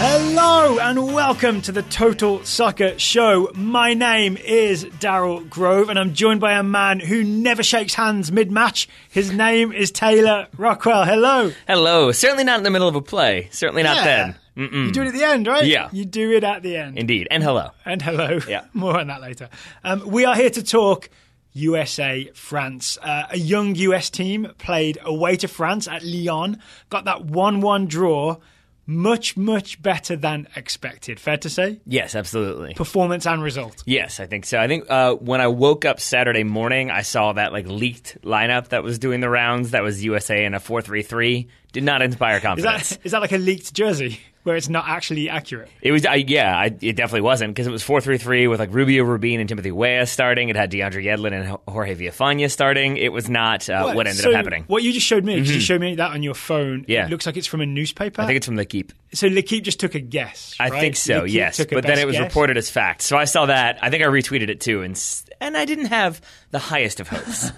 Hello and welcome to the Total Soccer Show. My name is Daryl Grove and I'm joined by a man who never shakes hands mid-match. His name is Taylor Rockwell. Hello. Hello. Certainly not in the middle of a play. Certainly not then. Mm-mm. You do it at the end, right? Yeah. You do it at the end. Indeed. And hello. And hello. Yeah. More on that later. We are here to talk USA, France. A young US team played away to France at Lyon, got that 1-1 draw. Much, much better than expected. Fair to say? Yes, absolutely. Performance and result. Yes, I think so. I think when I woke up Saturday morning, I saw that leaked lineup that was doing the rounds. That was USA in a 4-3-3. Did not inspire confidence. Is that like a leaked jersey where it's not actually accurate? It was, it definitely wasn't, because it was 4-3-3 with Rubio, Rubin, and Timothy Weah starting. It had DeAndre Yedlin and Jorge Villafana starting. It was not what ended up happening. What you just showed me, because you showed me that on your phone, it looks like it's from a newspaper. I think it's from L'Equipe. So L'Equipe just took a guess, right? I think so, L'Equipe yes. But then it was reported as fact. So I saw that. I think I retweeted it too, and I didn't have the highest of hopes.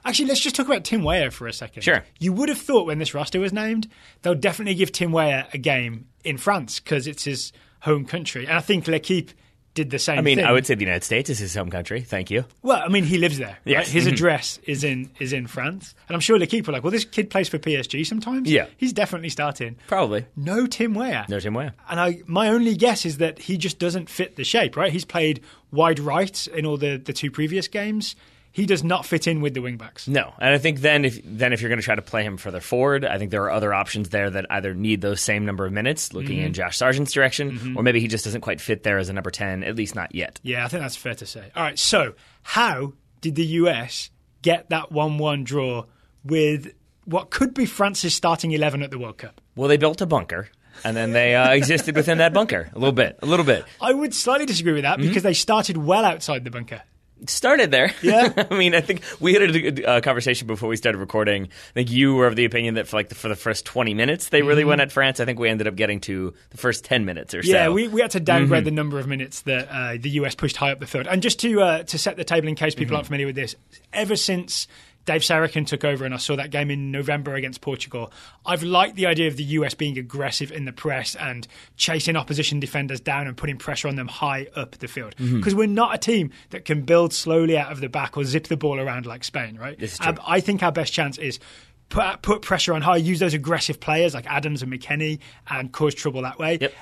Actually, let's just talk about Tim Weah for a second. Sure. You would have thought when this roster was named, they'll definitely give Tim Weah a game in France because it's his home country. And I think L'Equipe did the same thing. I would say the United States is his home country. Thank you. Well, he lives there. Right? Yes. His address is in France. And I'm sure L'Equipe were like, well, this kid plays for PSG sometimes. Yeah. He's definitely starting. Probably. No Tim Weah. No Tim Weah. And my only guess is that he just doesn't fit the shape, right? He's played wide right in all the two previous games. He does not fit in with the wingbacks. No, and I think then if you're going to try to play him further forward, I think there are other options there that either need those same number of minutes, looking in Josh Sargent's direction, or maybe he just doesn't quite fit there as a number 10, at least not yet. Yeah, I think that's fair to say. All right, so how did the US get that 1-1 draw with what could be France's starting 11 at the World Cup? Well, they built a bunker. And then they existed within that bunker a little bit. I would slightly disagree with that because they started well outside the bunker. Started there. Yeah. I think we had a conversation before we started recording. I think you were of the opinion that for the first 20 minutes they really went at France. I think we ended up getting to the first 10 minutes or so. Yeah, we had to downgrade the number of minutes that the US pushed high up the field. And just to set the table in case people aren't familiar with this, ever since Dave Sarachan took over and I saw that game in November against Portugal, I've liked the idea of the US being aggressive in the press and chasing opposition defenders down and putting pressure on them high up the field. Because we're not a team that can build slowly out of the back or zip the ball around like Spain, right? This is true. I think our best chance is put pressure on high, use those aggressive players like Adams and McKennie and cause trouble that way. Yep.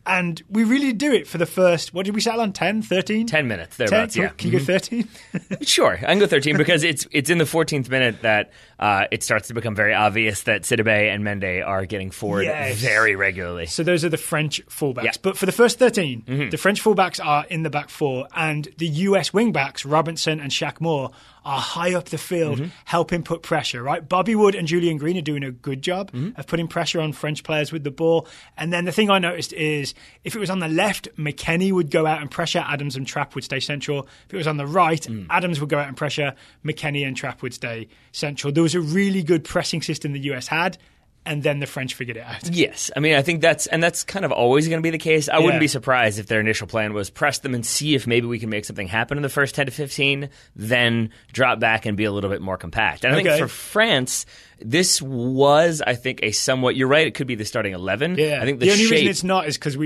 And we really do it for the first, what did we settle on, 10, 13? 10 minutes, thereabouts, yeah. Can you go 13? Sure, I can go 13 because it's in the 14th minute that it starts to become very obvious that Sidibe and Mendy are getting forward very regularly. So those are the French fullbacks. Yeah. But for the first 13, the French fullbacks are in the back four and the US wingbacks, Robinson and Shaq Moore, are high up the field helping put pressure, right? Bobby Wood and Julian Green are doing a good job of putting pressure on French players with the ball. And then the thing I noticed is if it was on the left, McKennie would go out and pressure, Adams and Trapp would stay central. If it was on the right, Adams would go out and pressure, McKennie and Trapp would stay central. There was a really good pressing system the US had. And then the French figured it out. Yes. I think that's kind of always going to be the case. I wouldn't be surprised if their initial plan was press them and see if maybe we can make something happen in the first 10 to 15, then drop back and be a little bit more compact. And I think for France, this was, I think, a somewhat, you're right, it could be the starting 11. Yeah. I think the only reason it's not is because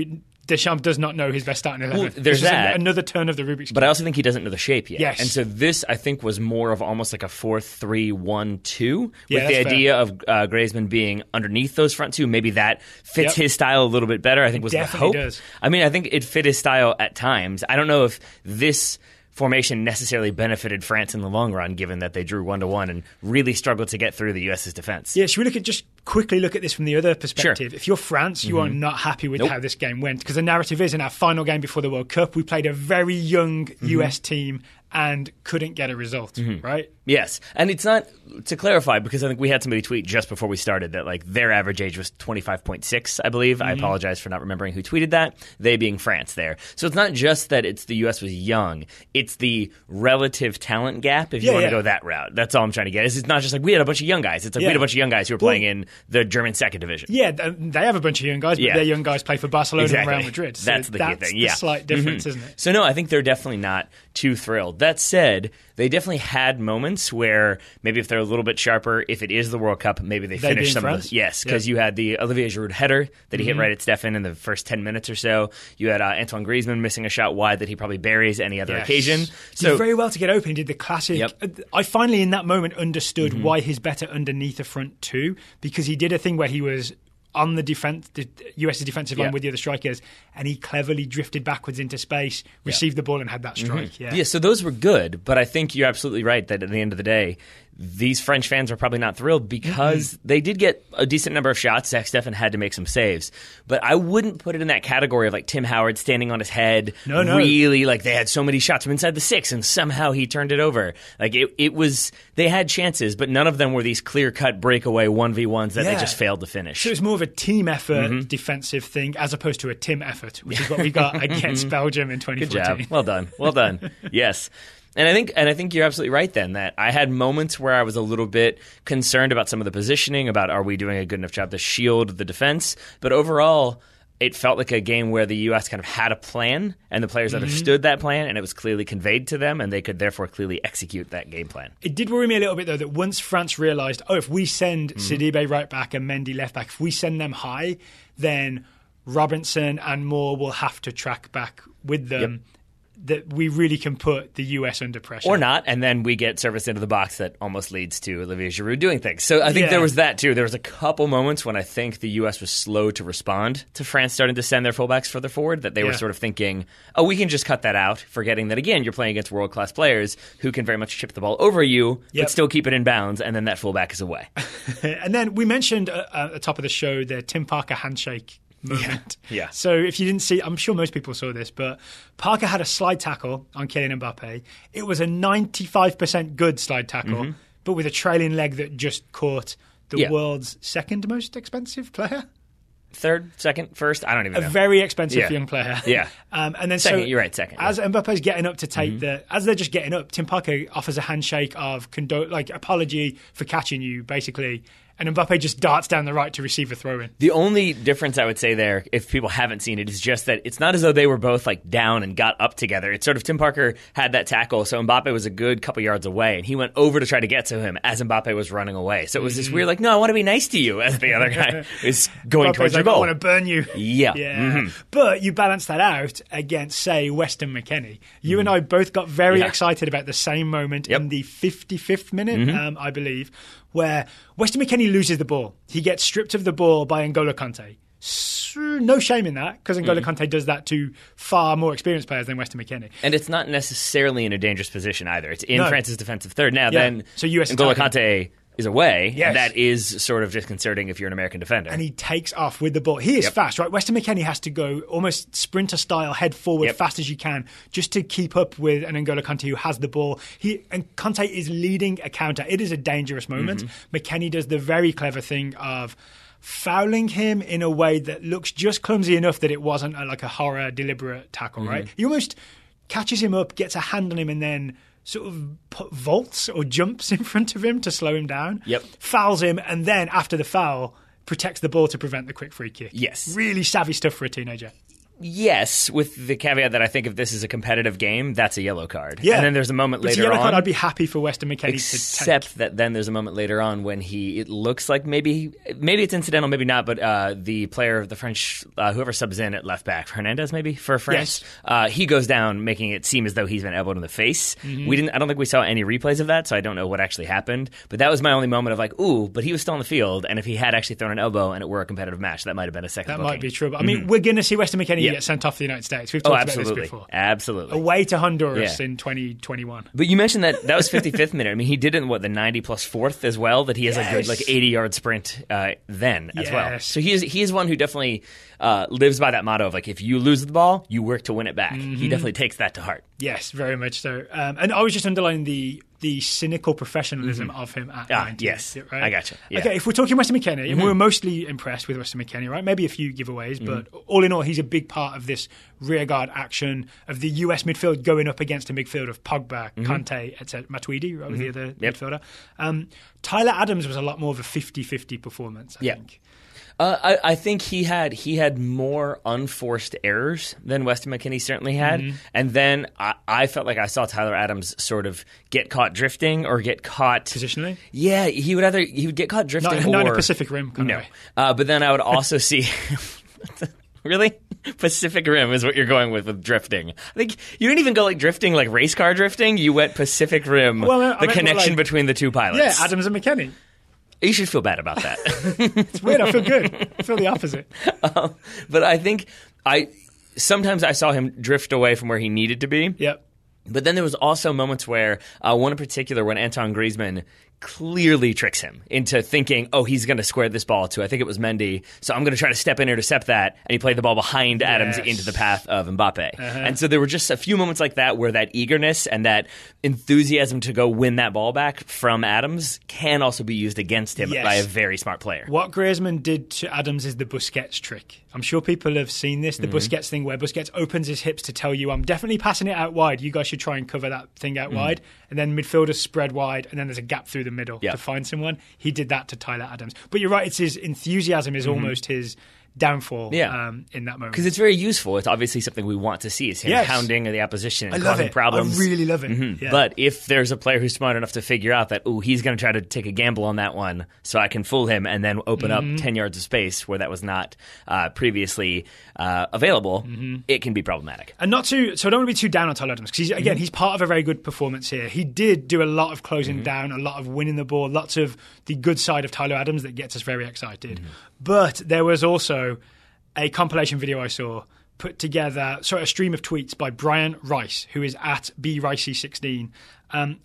Deschamps does not know his best starting 11. Well, there's that. Another turn of the Rubik's Cube. But I also think he doesn't know the shape yet. Yes. And so this, I think, was more of almost like a 4-3-1-2 with the fair. idea of Griezmann being underneath those front two. Maybe that fits his style a little bit better, I think was the hope. Does. I think it fit his style at times. I don't know if this formation necessarily benefited France in the long run, given that they drew 1-1 and really struggled to get through the US's defense. Yeah, should we just quickly look at this from the other perspective? Sure. If you're France, you are not happy with how this game went, because the narrative is in our final game before the World Cup, we played a very young US team and couldn't get a result, right? Yes. And it's not, to clarify, because I think we had somebody tweet just before we started that their average age was 25.6, I believe. I apologize for not remembering who tweeted that. They being France there. So it's not just that it's the U.S. was young. It's the relative talent gap, if you want to go that route. That's all I'm trying to get. It's not just we had a bunch of young guys. It's we had a bunch of young guys who were playing in the German second division. Yeah, they have a bunch of young guys, but their young guys play for Barcelona and Real Madrid. So that's the key thing. That's the slight difference, isn't it? So no, I think they're definitely not too thrilled. That said, they definitely had moments where maybe if they're a little bit sharper, if it is the World Cup, maybe they finish some of those. Yes, because you had the Olivier Giroud header that he hit right at Steffen in the first 10 minutes or so. You had Antoine Griezmann missing a shot wide that he probably buries any other occasion. So did very well to get open. He did the classic. I finally, in that moment, understood why he's better underneath the front two, because he did a thing where he was on the US's defensive line with the other strikers, and he cleverly drifted backwards into space, received the ball, and had that strike. So those were good, but I think you're absolutely right that at the end of the day, these French fans are probably not thrilled because they did get a decent number of shots. Zack Steffen had to make some saves. But I wouldn't put it in that category of like Tim Howard standing on his head. No. Really, like they had so many shots from inside the 6 and somehow he turned it over. Like it was, they had chances, but none of them were these clear-cut breakaway 1v1s that they just failed to finish. So it was more of a team effort defensive thing as opposed to a Tim effort, which is what we got against Belgium in 2014. Good job. Well done. Yes. And I think you're absolutely right then that I had moments where I was a little bit concerned about some of the positioning, about are we doing a good enough job to shield the defense, but overall it felt like a game where the U.S. kind of had a plan and the players understood that plan and it was clearly conveyed to them and they could therefore clearly execute that game plan. It did worry me a little bit though that once France realised, if we send Sidibe right back and Mendy left back, if we send them high, then Robinson and Moore will have to track back with them. That we really can put the US under pressure. Or not, and then we get service into the box that almost leads to Olivier Giroud doing things. So I think there was that too. There was a couple moments when I think the US was slow to respond to France starting to send their fullbacks further forward, that they were sort of thinking, we can just cut that out, forgetting that, again, you're playing against world-class players who can very much chip the ball over you, but still keep it in bounds, and then that fullback is away. And then we mentioned at the top of the show the Tim Parker handshake moment. Yeah. So if you didn't see, I'm sure most people saw this, but Parker had a slide tackle on Kylian Mbappe. It was a 95% good slide tackle, but with a trailing leg that just caught the world's second most expensive player. Third, second, first, I don't even know. A very expensive young player. Yeah. And then second, you're right, second. As Mbappe's getting up to take as they're just getting up, Tim Parker offers a handshake of apology for catching you, basically. And Mbappe just darts down the right to receive a throw-in. The only difference I would say there, if people haven't seen it, is just that it's not as though they were both like down and got up together. It's sort of Tim Parker had that tackle, so Mbappe was a good couple yards away, and he went over to try to get to him as Mbappe was running away. So it was this weird, like, no, I want to be nice to you, as the other guy is going towards your goal. I want to burn you. Yeah. But you balance that out against, say, Weston McKennie. You and I both got very excited about the same moment in the 55th minute, I believe, where Weston McKennie loses the ball. He gets stripped of the ball by N'Golo Kanté. No shame in that, because N'Golo Kanté does that to far more experienced players than Weston McKennie. And it's not necessarily in a dangerous position either. It's in France's defensive third. Now, then so US N'Golo Kanté is away. Yes. That is sort of disconcerting if you're an American defender. And he takes off with the ball. He is fast, right? Weston McKennie has to go almost sprinter-style, head forward fast as you can, just to keep up with an N'Golo Kanté who has the ball. And Kanté is leading a counter. It is a dangerous moment. McKennie does the very clever thing of fouling him in a way that looks just clumsy enough that it wasn't like a horror, deliberate tackle, right? He almost catches him up, gets a hand on him, and then sort of vaults or jumps in front of him to slow him down, fouls him, and then after the foul, protects the ball to prevent the quick free kick. Yes. Really savvy stuff for a teenager. Yes, with the caveat that I think if this is a competitive game, that's a yellow card. Yeah. And then there's a moment later on. It's a yellow card I'd be happy for Weston McKennie to take. Except that then there's a moment later on when it looks like maybe it's incidental, maybe not, but the player, the French, whoever subs in at left back, Hernandez maybe, for France, he goes down, making it seem as though he's been elbowed in the face. I don't think we saw any replays of that, so I don't know what actually happened. But that was my only moment of like, ooh, but he was still on the field, and if he had actually thrown an elbow and it were a competitive match, that might have been a second booking. That might be true. But I mean, we're going to see Weston McKennie get sent off the United States. We've talked about this before. Absolutely. Away to Honduras in 2021. But you mentioned that was 55th minute. I mean, he did it in, the 90 plus 4th as well, that he has a good 80-yard sprint then as well. So he is one who definitely lives by that motto of, like, if you lose the ball, you work to win it back. He definitely takes that to heart. Yes, very much so. And I was just underlining the cynical professionalism of him at 19. Yes, right? I gotcha. Yeah. Okay, if we're talking Weston McKennie, and we were mostly impressed with Weston McKennie, right? Maybe a few giveaways, but all in all, he's a big part of this rearguard action of the US midfield going up against a midfield of Pogba, Kanté, etc. Matuidi, right, was the other midfielder. Tyler Adams was a lot more of a 50-50 performance, I think. I think he had more unforced errors than Weston McKennie certainly had, and then I felt like I saw Tyler Adams sort of get caught drifting or get caught Positionally? Yeah, he would get caught drifting, Not in a Pacific Rim kind of way. But then I would also see. Really? Pacific Rim is what you're going with drifting. I think you didn't even go like drifting, like race car drifting. You went Pacific Rim, the connection between the two pilots. Yeah, Adams and McKennie. You should feel bad about that. It's weird. I feel good. I feel the opposite. But I think sometimes I saw him drift away from where he needed to be. Yep. But then there was also moments where, one in particular, when Antoine Griezmann clearly tricks him into thinking, oh, he's going to square this ball to, I think it was Mendy, so I'm going to try to step in and intercept that, and he played the ball behind Adams into the path of Mbappe. And so there were just a few moments like that where that eagerness and that enthusiasm to go win that ball back from Adams can also be used against him by a very smart player. What Griezmann did to Adams is the Busquets trick. I'm sure people have seen this, the Busquets thing where Busquets opens his hips to tell you, I'm definitely passing it out wide. You guys should try and cover that thing out wide. And then midfielders spread wide, and then there's a gap through the middle to find someone. He did that to Tyler Adams. But you're right, it's his enthusiasm is almost his downfall in that moment. Because it's very useful. It's obviously something we want to see. Is him hounding the opposition and causing problems. I really love it. Yeah. But if there's a player who's smart enough to figure out that, he's going to try to take a gamble on that one so I can fool him and then open up 10 yards of space where that was not previously available, it can be problematic. And so I don't want to be too down on Tyler Adams because, he's part of a very good performance here. He did do a lot of closing down, a lot of winning the ball, lots of the good side of Tyler Adams that gets us very excited. But there was also a compilation video I saw put together, a stream of tweets by Brian Rice, who is at BRicey16,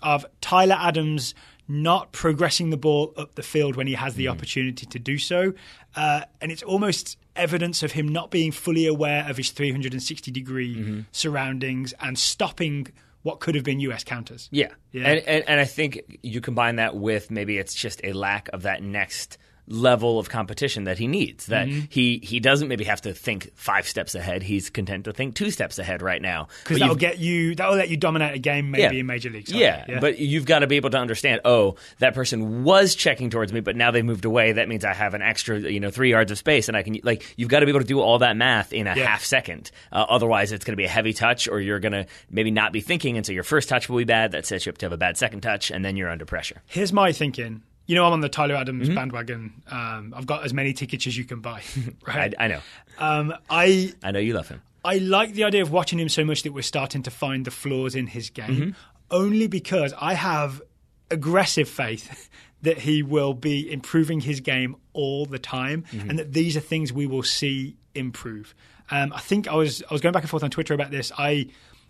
of Tyler Adams not progressing the ball up the field when he has the opportunity to do so. And it's almost evidence of him not being fully aware of his 360-degree surroundings and stopping what could have been US counters. Yeah. And I think you combine that with maybe it's just a lack of that next level of competition that he needs, that he doesn't maybe have to think 5 steps ahead. He's content to think 2 steps ahead right now. Because that'll let you dominate a game maybe in Major League Soccer. Yeah, but you've got to be able to understand, that person was checking towards me, but now they've moved away. That means I have an extra 3 yards of space, and I can, you've got to be able to do all that math in a half second. Otherwise, it's going to be a heavy touch, or you're going to maybe not be thinking, and so your first touch will be bad. That sets you up to have a bad second touch, and then you're under pressure. Here's my thinking. I'm on the Tyler Adams bandwagon. I've got as many tickets as you can buy. Right? I know. I know you love him. I like the idea of watching him so much that we're starting to find the flaws in his game, only because I have aggressive faith that he will be improving his game all the time and that these are things we will see improve. I think I was going back and forth on Twitter about this.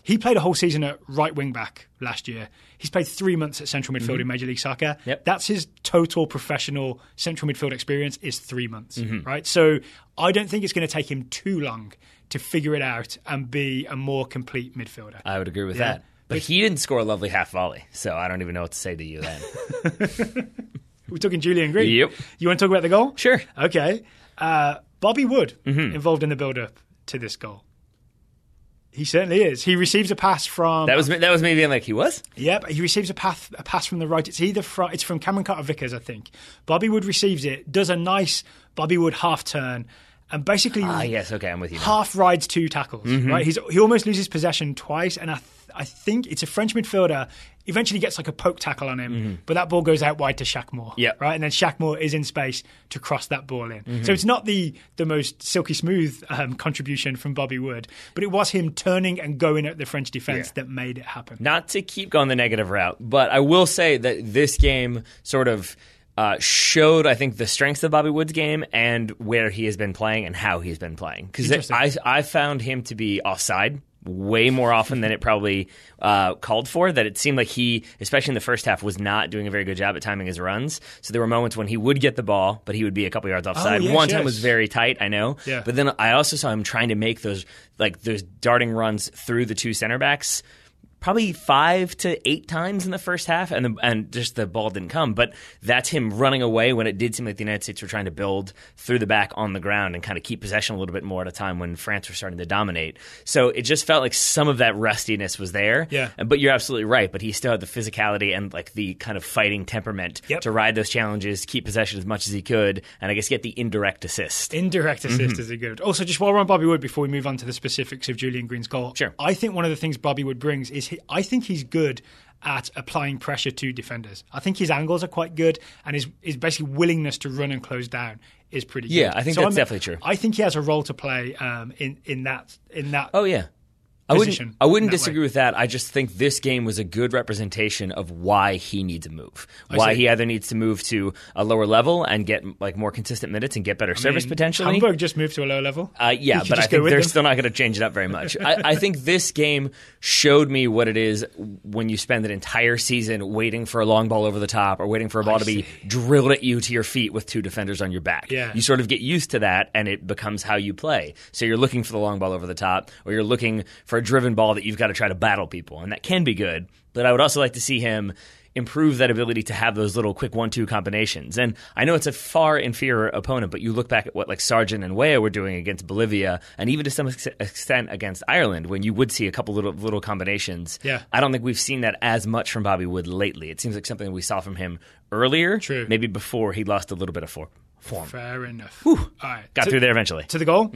He played a whole season at right wing back last year. He's played 3 months at central midfield in Major League Soccer. Yep. That's his total professional central midfield experience is 3 months, right? So I don't think it's going to take him too long to figure it out and be a more complete midfielder. I would agree with that. But he didn't score a lovely half volley, so I don't even know what to say to you then. We're talking Julian Green. Yep. You want to talk about the goal? Sure. Okay. Bobby Wood involved in the build-up to this goal. He certainly is. He receives a pass from... That was me being like, he was? Yep, he receives a pass from the right. It's from Cameron Carter-Vickers, I think. Bobby Wood receives it, does a nice Bobby Wood half-turn, and basically yes, okay, I'm with you now. Half rides 2 tackles. Right? He almost loses possession twice, and I think it's a French midfielder. Eventually gets like a poke tackle on him, but that ball goes out wide to Shaq Moore. Yep. Right? And then Shaq Moore is in space to cross that ball in. So it's not the most silky smooth contribution from Bobby Wood, but it was him turning and going at the French defense that made it happen. Not to keep going the negative route, but I will say that this game sort of showed, I think, the strengths of Bobby Wood's game and where he has been playing and how he's been playing. Because I found him to be offside way more often than it probably called for, that it seemed like he, especially in the first half, was not doing a very good job at timing his runs. So there were moments when he would get the ball, but he would be a couple yards offside. One time was very tight, I know. Yeah. But then I also saw him trying to make those darting runs through the 2 center backs probably 5 to 8 times in the first half, and just the ball didn't come. But that's him running away when it did seem like the United States were trying to build through the back on the ground and kind of keep possession a little bit more at a time when France were starting to dominate. So it just felt like some of that rustiness was there. Yeah. But you're absolutely right. But he still had the physicality and like the kind of fighting temperament to ride those challenges, keep possession as much as he could, and I guess get the indirect assist. Indirect assist is a good. Also, just while we're on Bobby Wood, before we move on to the specifics of Julian Green's goal, sure. I think one of the things Bobby Wood brings is I think he's good at applying pressure to defenders. I think his angles are quite good, and his basically willingness to run and close down is pretty good. Yeah, I think that's definitely true. I think he has a role to play in that. Oh yeah. I wouldn't disagree with that. I just think this game was a good representation of why he needs a move. Why he either needs to move to a lower level and get like more consistent minutes and get better service potentially. Hamburg just moved to a lower level. Yeah, but I think they're still not going to change it up very much. I think this game showed me what it is when you spend an entire season waiting for a long ball over the top or waiting for a ball to be drilled at you to your feet with 2 defenders on your back. Yeah. You sort of get used to that, and it becomes how you play. So you're looking for the long ball over the top, or you're looking for a driven ball that you've got to try to battle people, and that can be good. But I would also like to see him improve that ability to have those little quick 1-2 combinations. And I know it's a far inferior opponent, but you look back at what like Sargent and Weah were doing against Bolivia, and even to some extent against Ireland, when you would see a couple little combinations. Yeah. I don't think we've seen that as much from Bobby Wood lately. It seems like something we saw from him earlier, maybe before he lost a little bit of form. Fair enough. Whew. All right. Got through there eventually. To the goal.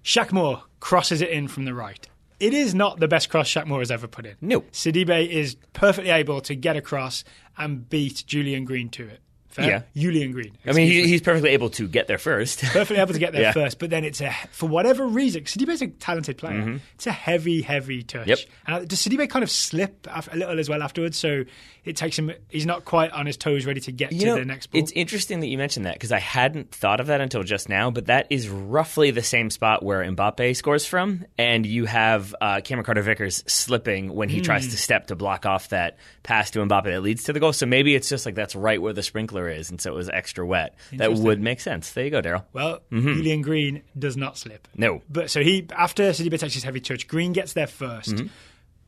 Shaq Moore crosses it in from the right. It is not the best cross Shaq Moore has ever put in. No. Sidibe is perfectly able to get across and beat Julian Green to it. Fair? Yeah. Julian Green. I mean, he's perfectly able to get there first. Perfectly able to get there first, but then it's for whatever reason, Sidibe's a talented player. It's a heavy, heavy touch. Yep. And does Sidibe kind of slip a little as well afterwards? So it takes him, he's not quite on his toes ready to get to the next ball. It's interesting that you mentioned that because I hadn't thought of that until just now, but that is roughly the same spot where Mbappe scores from, and you have Cameron Carter-Vickers slipping when he tries to step to block off that pass to Mbappe that leads to the goal. So maybe it's just like that's right where the sprinkler is, and so it was extra wet. That would make sense. There you go, Daryl. Well, Julian Green does not slip. No. But so after Sidibe takes his heavy touch, Green gets there first.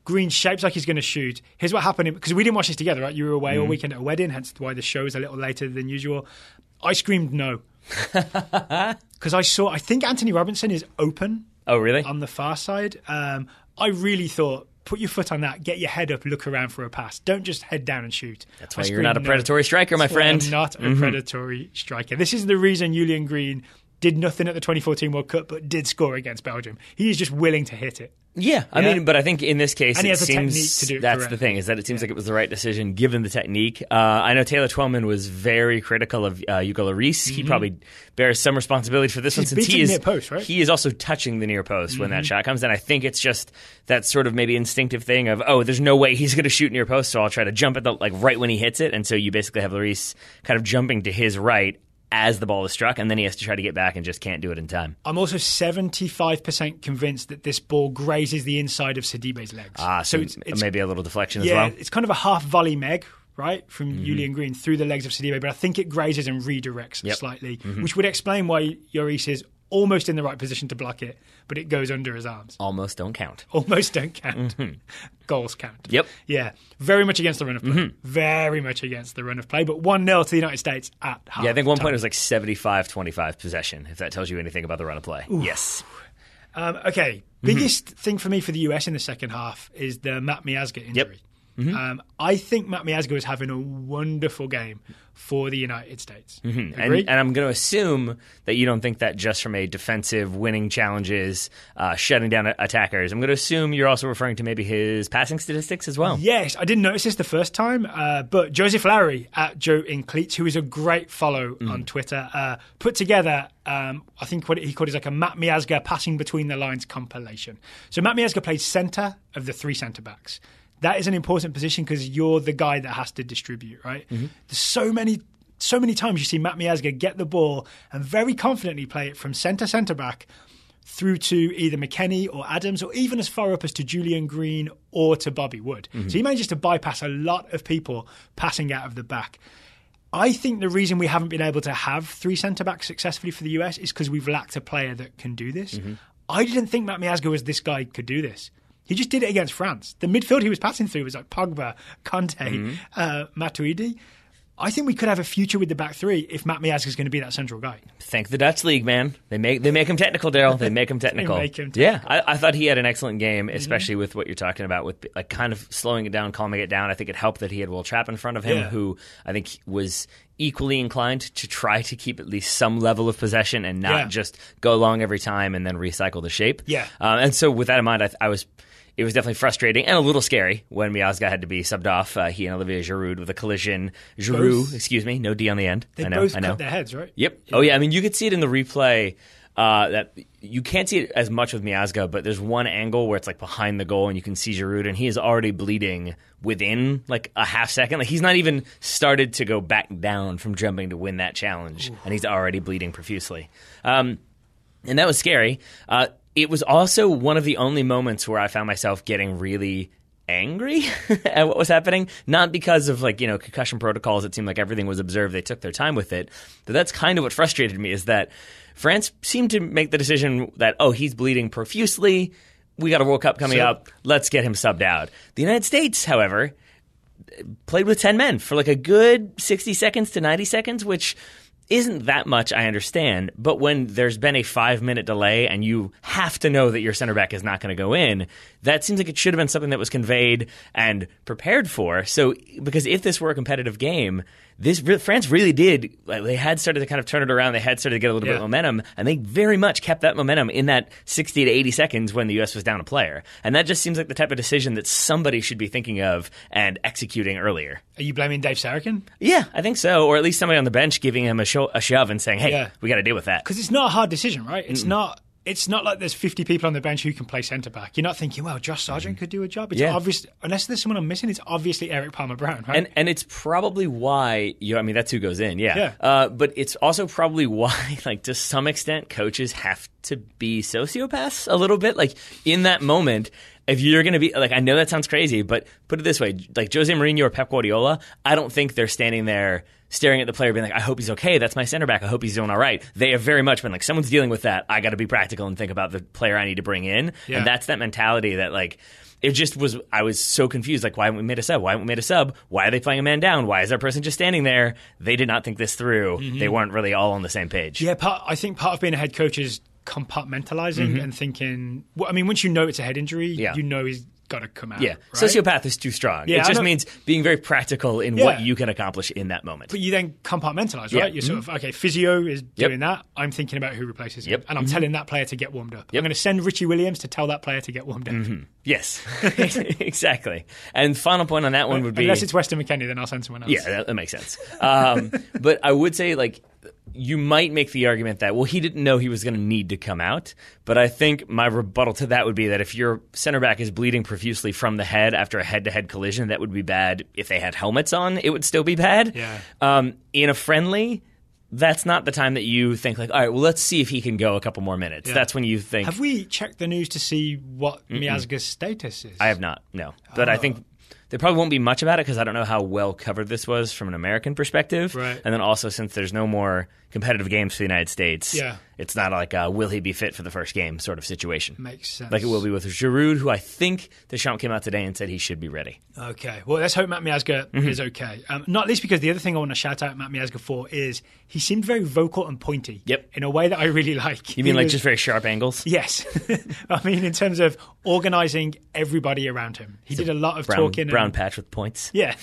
Green shapes like he's going to shoot. Here's what happened, because we didn't watch this together, right? You were away all weekend at a wedding, hence why the show is a little later than usual. I screamed no. Because I think Anthony Robinson is open. Oh, really? On the far side. I really thought, put your foot on that, get your head up, look around for a pass. Don't just head down and shoot. That's why you're not a predatory striker, my friend. I'm not a predatory striker. This is the reason Julian Green did nothing at the 2014 World Cup, but did score against Belgium. He is just willing to hit it. Yeah, I mean, but I think in this case, and he has it the technique seems to do it that's correct. the thing, is that it seems like it was the right decision given the technique. I know Taylor Twellman was very critical of Hugo Lloris. He probably bears some responsibility for this one, since he is near post, right? He is also touching the near post when that shot comes. And I think it's just that sort of maybe instinctive thing of, there's no way he's going to shoot near post, so I'll try to jump at the right when he hits it. And so you basically have Lloris kind of jumping to his right as the ball is struck, and then he has to try to get back and just can't do it in time. I'm also 75% convinced that this ball grazes the inside of Sidibe's legs. So it's maybe a little deflection as well? well? Yeah, it's kind of a half volley meg, right, from Julian Green through the legs of Sidibe, but I think it grazes and redirects slightly, which would explain why Lloris is almost in the right position to block it, but it goes under his arms. Almost don't count. Almost don't count. Goals count. Yep. Yeah. Very much against the run of play. Very much against the run of play, but 1-0 to the United States at half. Yeah, I think one point it was like 75-25 possession, if that tells you anything about the run of play. Oof. Yes. Okay. Biggest thing for me for the US in the second half is the Matt Miazga injury. I think Matt Miazga is having a wonderful game for the United States. And I'm going to assume that you don't think that just from a defensive, winning challenges, shutting down attackers. I'm going to assume you're also referring to maybe his passing statistics as well. Yes, I didn't notice this the first time, but Joseph Lowry at Joe in Cleats, who is a great follow on Twitter, put together, I think what he called is like a Matt Miazga passing between the lines compilation. So Matt Miazga played centre of the 3 centre-backs. That is an important position because you're the guy that has to distribute, right? There's so many times you see Matt Miazga get the ball and very confidently play it from centre-back through to either McKennie or Adams, or even as far up as to Julian Green or to Bobby Wood. So he manages to bypass a lot of people passing out of the back. I think the reason we haven't been able to have 3 centre-backs successfully for the US is because we've lacked a player that can do this. I didn't think Matt Miazga was this guy could do this. He just did it against France. The midfield he was passing through was like Pogba, Conte, Matuidi. I think we could have a future with the back three if Matt Miazga is going to be that central guy. Thank the Dutch league, man. They make him technical, Daryl. They make him technical. Yeah, I thought he had an excellent game, especially with what you're talking about, with like kind of slowing it down, calming it down. I think it helped that he had Will Trapp in front of him, who I think was equally inclined to try to keep at least some level of possession and not just go long every time and then recycle the shape. Yeah. And so with that in mind, it was definitely frustrating and a little scary when Miazga had to be subbed off. He and Olivier Giroud with a collision. Giroud, no D on the end. They both cut their heads, right? Yep. Yeah. Oh, yeah. I mean, you could see it in the replay. That you can't see it as much with Miazga, but there's one angle where it's like behind the goal and you can see Giroud, and he is already bleeding within like a half second. Like he's not even started to go back down from jumping to win that challenge, and he's already bleeding profusely. And that was scary. It was also one of the only moments where I found myself getting really angry at what was happening. Not because of concussion protocols. It seemed like everything was observed. They took their time with it. But that's kind of what frustrated me, is that France seemed to make the decision that, he's bleeding profusely. We got a World Cup coming up. Let's get him subbed out. The United States, however, played with 10 men for like a good 60 seconds to 90 seconds, which isn't that much, I understand, but when there's been a 5-minute delay and you have to know that your center back is not going to go in, that seems like it should have been something that was conveyed and prepared for. So, because if this were a competitive game, France really did. They had started to kind of turn it around. They had started to get a little bit of momentum, and they very much kept that momentum in that 60 to 80 seconds when the U.S. was down a player. And that just seems like the type of decision that somebody should be thinking of and executing earlier. Are you blaming Dave Sarakin? Yeah, I think so. Or at least somebody on the bench giving him a shove and saying, hey, we got to deal with that. Because it's not a hard decision, right? It's not. It's not like there's 50 people on the bench who can play centre-back. You're not thinking, well, Josh Sargent could do a job. It's obvious, unless there's someone I'm missing, it's obviously Eric Palmer-Brown, right? And it's probably why, that's who goes in, but it's also probably why, to some extent, coaches have to be sociopaths a little bit. Like, in that moment, if you're going to be, I know that sounds crazy, but put it this way, Jose Mourinho or Pep Guardiola, I don't think they're standing there staring at the player being like, I hope he's okay. That's my center back. I hope he's doing all right. They have very much been like, someone's dealing with that. I got to be practical and think about the player I need to bring in. Yeah. And that's that mentality that it just was, I was so confused. Why haven't we made a sub? Why haven't we made a sub? Why are they playing a man down? Why is our person just standing there? They did not think this through. Mm-hmm. They weren't really all on the same page. Yeah, I think part of being a head coach is compartmentalizing and thinking, once you know it's a head injury, you know he's got to come out. Yeah, right? Sociopath is too strong. Yeah, it just means being very practical in what you can accomplish in that moment. But you then compartmentalize, right? You're sort of, physio is doing that. I'm thinking about who replaces him. And I'm telling that player to get warmed up. I'm going to send Richie Williams to tell that player to get warmed up. Mm-hmm. Yes, exactly. And final point on that one would be... Unless it's Weston McKennie, then I'll send someone else. Yeah, that makes sense. But I would say, you might make the argument that, he didn't know he was going to need to come out. But I think my rebuttal to that would be that if your center back is bleeding profusely from the head after a head-to-head collision, that would be bad. If they had helmets on, it would still be bad. Yeah. In a friendly, that's not the time that you think all right, well, let's see if he can go a couple more minutes. Yeah. That's when you think... Have we checked the news to see what Miazga's status is? I have not, no. But I think... There probably won't be much about it because I don't know how well covered this was from an American perspective. Right. And then also, since there's no more competitive games for the United States, it's not will he be fit for the first game sort of situation. Makes sense. Like it will be with Giroud, who I think Deschamps came out today and said he should be ready. Okay. Well, let's hope Matt Miazga is okay. Not least because the other thing I want to shout out Matt Miazga for is he seemed very vocal and pointy. Yep. In a way that I really like. You mean just very sharp angles? Yes. In terms of organising everybody around him. He did a lot of talking. Brown patch with points. Yeah.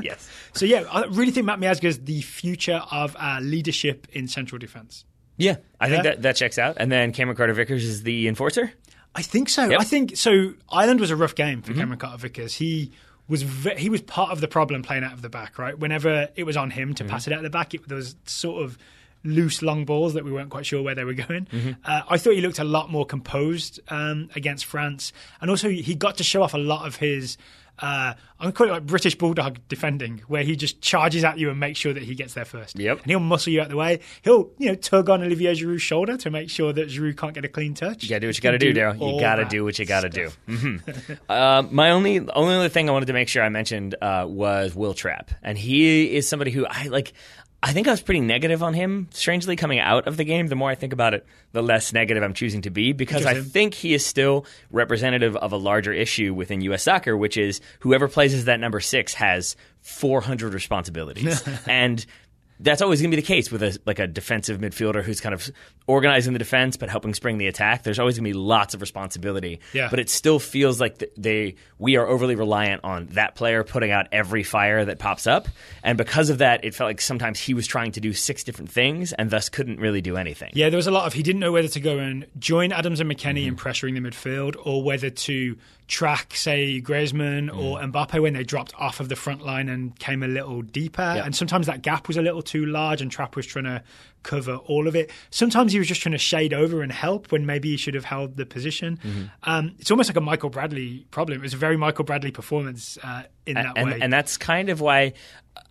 Yes. So, I really think Matt Miazga is the future of leadership in central defence. Yeah, I think that checks out. And then Cameron Carter-Vickers is the enforcer? I think so. Yep. I think so. Ireland was a rough game for Cameron Carter-Vickers. He was part of the problem playing out of the back, right? Whenever it was on him to pass it out of the back, there was sort of loose long balls that we weren't quite sure where they were going. I thought he looked a lot more composed against France. And also he got to show off a lot of his... I'm going to call it British Bulldog defending, where he just charges at you and makes sure that he gets there first. Yep. And he'll muscle you out the way. He'll, tug on Olivier Giroud's shoulder to make sure that Giroud can't get a clean touch. You got to do what you got to do, Daryl. You got to do what you got to do. My only other thing I wanted to make sure I mentioned was Will Trapp. And he is somebody who I think I was pretty negative on him, strangely, coming out of the game. The more I think about it, the less negative I'm choosing to be, because I think he is still representative of a larger issue within U.S. soccer, which is whoever plays as that number 6 has 400 responsibilities. And that's always going to be the case with a defensive midfielder who's kind of organizing the defense but helping spring the attack. There's always going to be lots of responsibility. Yeah. But it still feels like we are overly reliant on that player putting out every fire that pops up. And because of that, it felt like sometimes he was trying to do 6 different things and thus couldn't really do anything. Yeah, there was a lot of he didn't know whether to go and join Adams and McKennie in pressuring the midfield or whether to track, say, Griezmann or Mbappe when they dropped off of the front line and came a little deeper. Yeah. And sometimes that gap was a little too large and Trapp was trying to cover all of it. Sometimes he was just trying to shade over and help when maybe he should have held the position. It's almost like a Michael Bradley problem. It was a very Michael Bradley performance in that way. And that's kind of why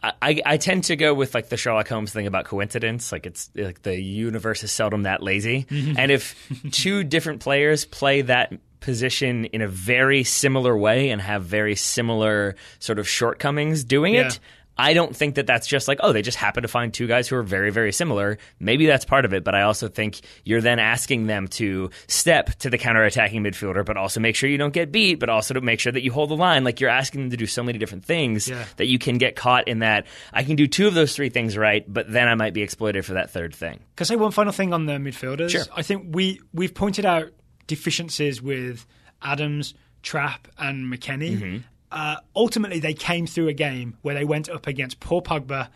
I tend to go with like the Sherlock Holmes thing about coincidence. Like it's like the universe is seldom that lazy. And if 2 different players play that position in a very similar way and have very similar sort of shortcomings doing it, I don't think that that's just like, oh, they just happen to find 2 guys who are very, very similar. Maybe that's part of it, but I also think you're then asking them to step to the counter-attacking midfielder, but also make sure you don't get beat, but also to make sure that you hold the line. Like, you're asking them to do so many different things that you can get caught in that. I can do 2 of those 3 things right, but then I might be exploited for that 3rd thing. Can I say one final thing on the midfielders? Sure. I think we've pointed out deficiencies with Adams, Trapp, and McKennie. Ultimately, they came through a game where they went up against Paul Pogba,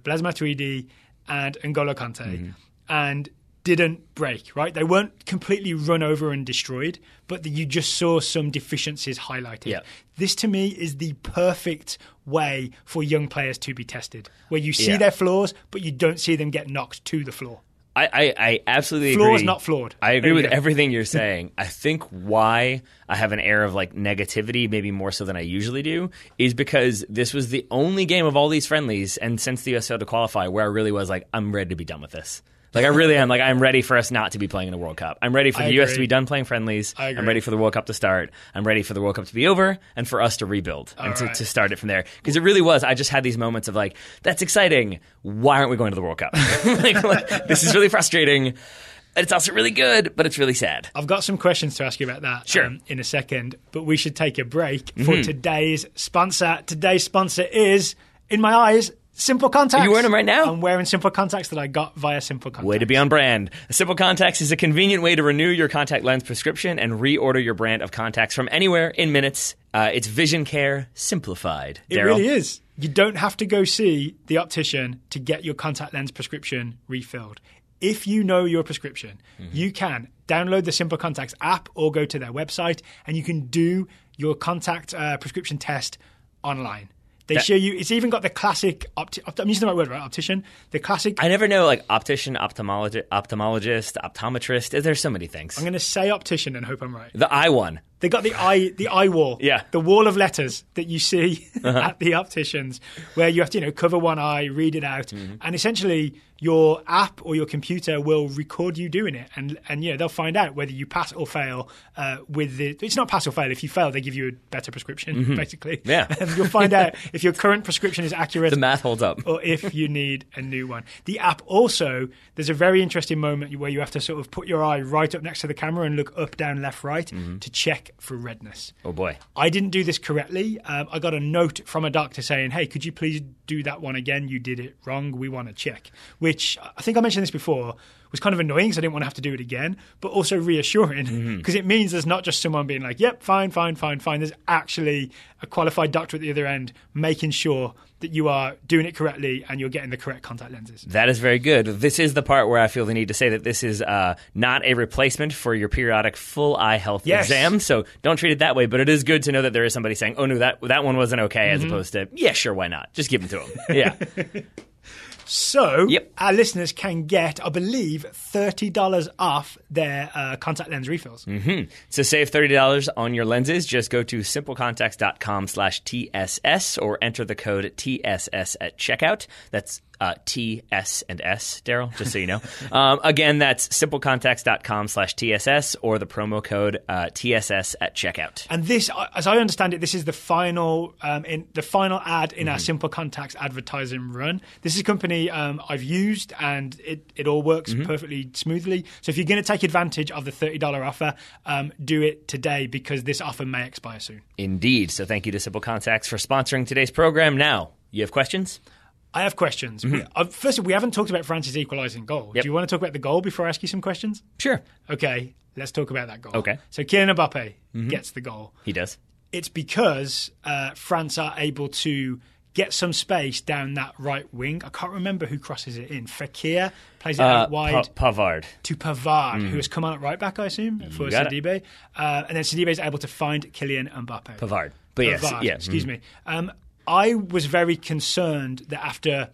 Blaise Matuidi, and N'Golo Kante, and didn't break, right? They weren't completely run over and destroyed, but you just saw some deficiencies highlighted. Yeah. This, to me, is the perfect way for young players to be tested, where you see their flaws, but you don't see them get knocked to the floor. I absolutely agree. Flaws, not flawed. I agree with everything you're saying. I think why I have an air of like negativity, maybe more so than I usually do, is because this was the only game of all these friendlies, and since the US failed to qualify, where I really was like, I'm ready to be done with this. Like, I really am. Like, I'm ready for us not to be playing in the World Cup. I'm ready for the U.S. to be done playing friendlies. I'm ready for the World Cup to start. I'm ready for the World Cup to be over and for us to rebuild and to start it from there. Because it really was. I just had these moments of like, that's exciting. Why aren't we going to the World Cup? like, this is really frustrating. It's also really good, but it's really sad. I've got some questions to ask you about that in a second, but we should take a break for today's sponsor. Today's sponsor is, in my eyes, Simple Contacts. Are you wearing them right now? I'm wearing Simple Contacts that I got via Simple Contacts. Way to be on brand. Simple Contacts is a convenient way to renew your contact lens prescription and reorder your brand of contacts from anywhere in minutes. It's vision care simplified. It really is. You don't have to go see the optician to get your contact lens prescription refilled. If you know your prescription, you can download the Simple Contacts app or go to their website and you can do your contact prescription test online. They show you. It's even got the classic. I'm using the right word, right? Optician. The classic. I never know, like optician, ophthalmologist, optometrist. There's so many things. I'm going to say optician and hope I'm right. The eye one. They got the eye wall. Yeah. The wall of letters that you see at the opticians, where you have to, cover one eye, read it out, and essentially your app or your computer will record you doing it, and they'll find out whether you pass or fail with it. It's not pass or fail. If you fail, they give you a better prescription, basically. Yeah. And you'll find out if your current prescription is accurate. The math holds up. Or if you need a new one. The app also, there's a very interesting moment where you have to sort of put your eye right up next to the camera and look up, down, left, right to check for redness. Oh boy. I didn't do this correctly. I got a note from a doctor saying, hey, could you please do that one again? You did it wrong. We want to check. Which, I think I mentioned this before, was kind of annoying because I didn't want to have to do it again, but also reassuring because it means there's not just someone being like, yep, fine. There's actually a qualified doctor at the other end making sure that you are doing it correctly and you're getting the correct contact lenses. That is very good. This is the part where I feel the need to say that this is not a replacement for your periodic full eye health exam, so don't treat it that way, but it is good to know that there is somebody saying, oh no, that one wasn't okay, as opposed to, yeah, sure, why not? Just give them to them. Yeah. So, our listeners can get, I believe, $30 off their contact lens refills. So save $30 on your lenses. Just go to simplecontacts.com/TSS or enter the code TSS at checkout. That's T, S, and S, Daryl, just so you know. Again, that's simplecontacts.com/TSS or the promo code TSS at checkout. And this, as I understand it, this is the final ad in our Simple Contacts advertising run. This is a company I've used, and it all works perfectly smoothly. So if you're going to take advantage of the $30 offer, do it today because this offer may expire soon. Indeed. So thank you to Simple Contacts for sponsoring today's program. Now, you have questions? I have questions. First, we haven't talked about France's equalising goal. Yep. Do you want to talk about the goal before I ask you some questions? Sure. Okay, let's talk about that goal. Okay. So Kylian Mbappe gets the goal. He does. It's because France are able to get some space down that right wing. I can't remember who crosses it in. Fekir plays it out wide. Pavard. To Pavard, who has come out at right back, I assume, for Sidibe. And then Sidibe is able to find Kylian Mbappe. Pavard. But yes, Pavard, yeah. Excuse me. I was very concerned that after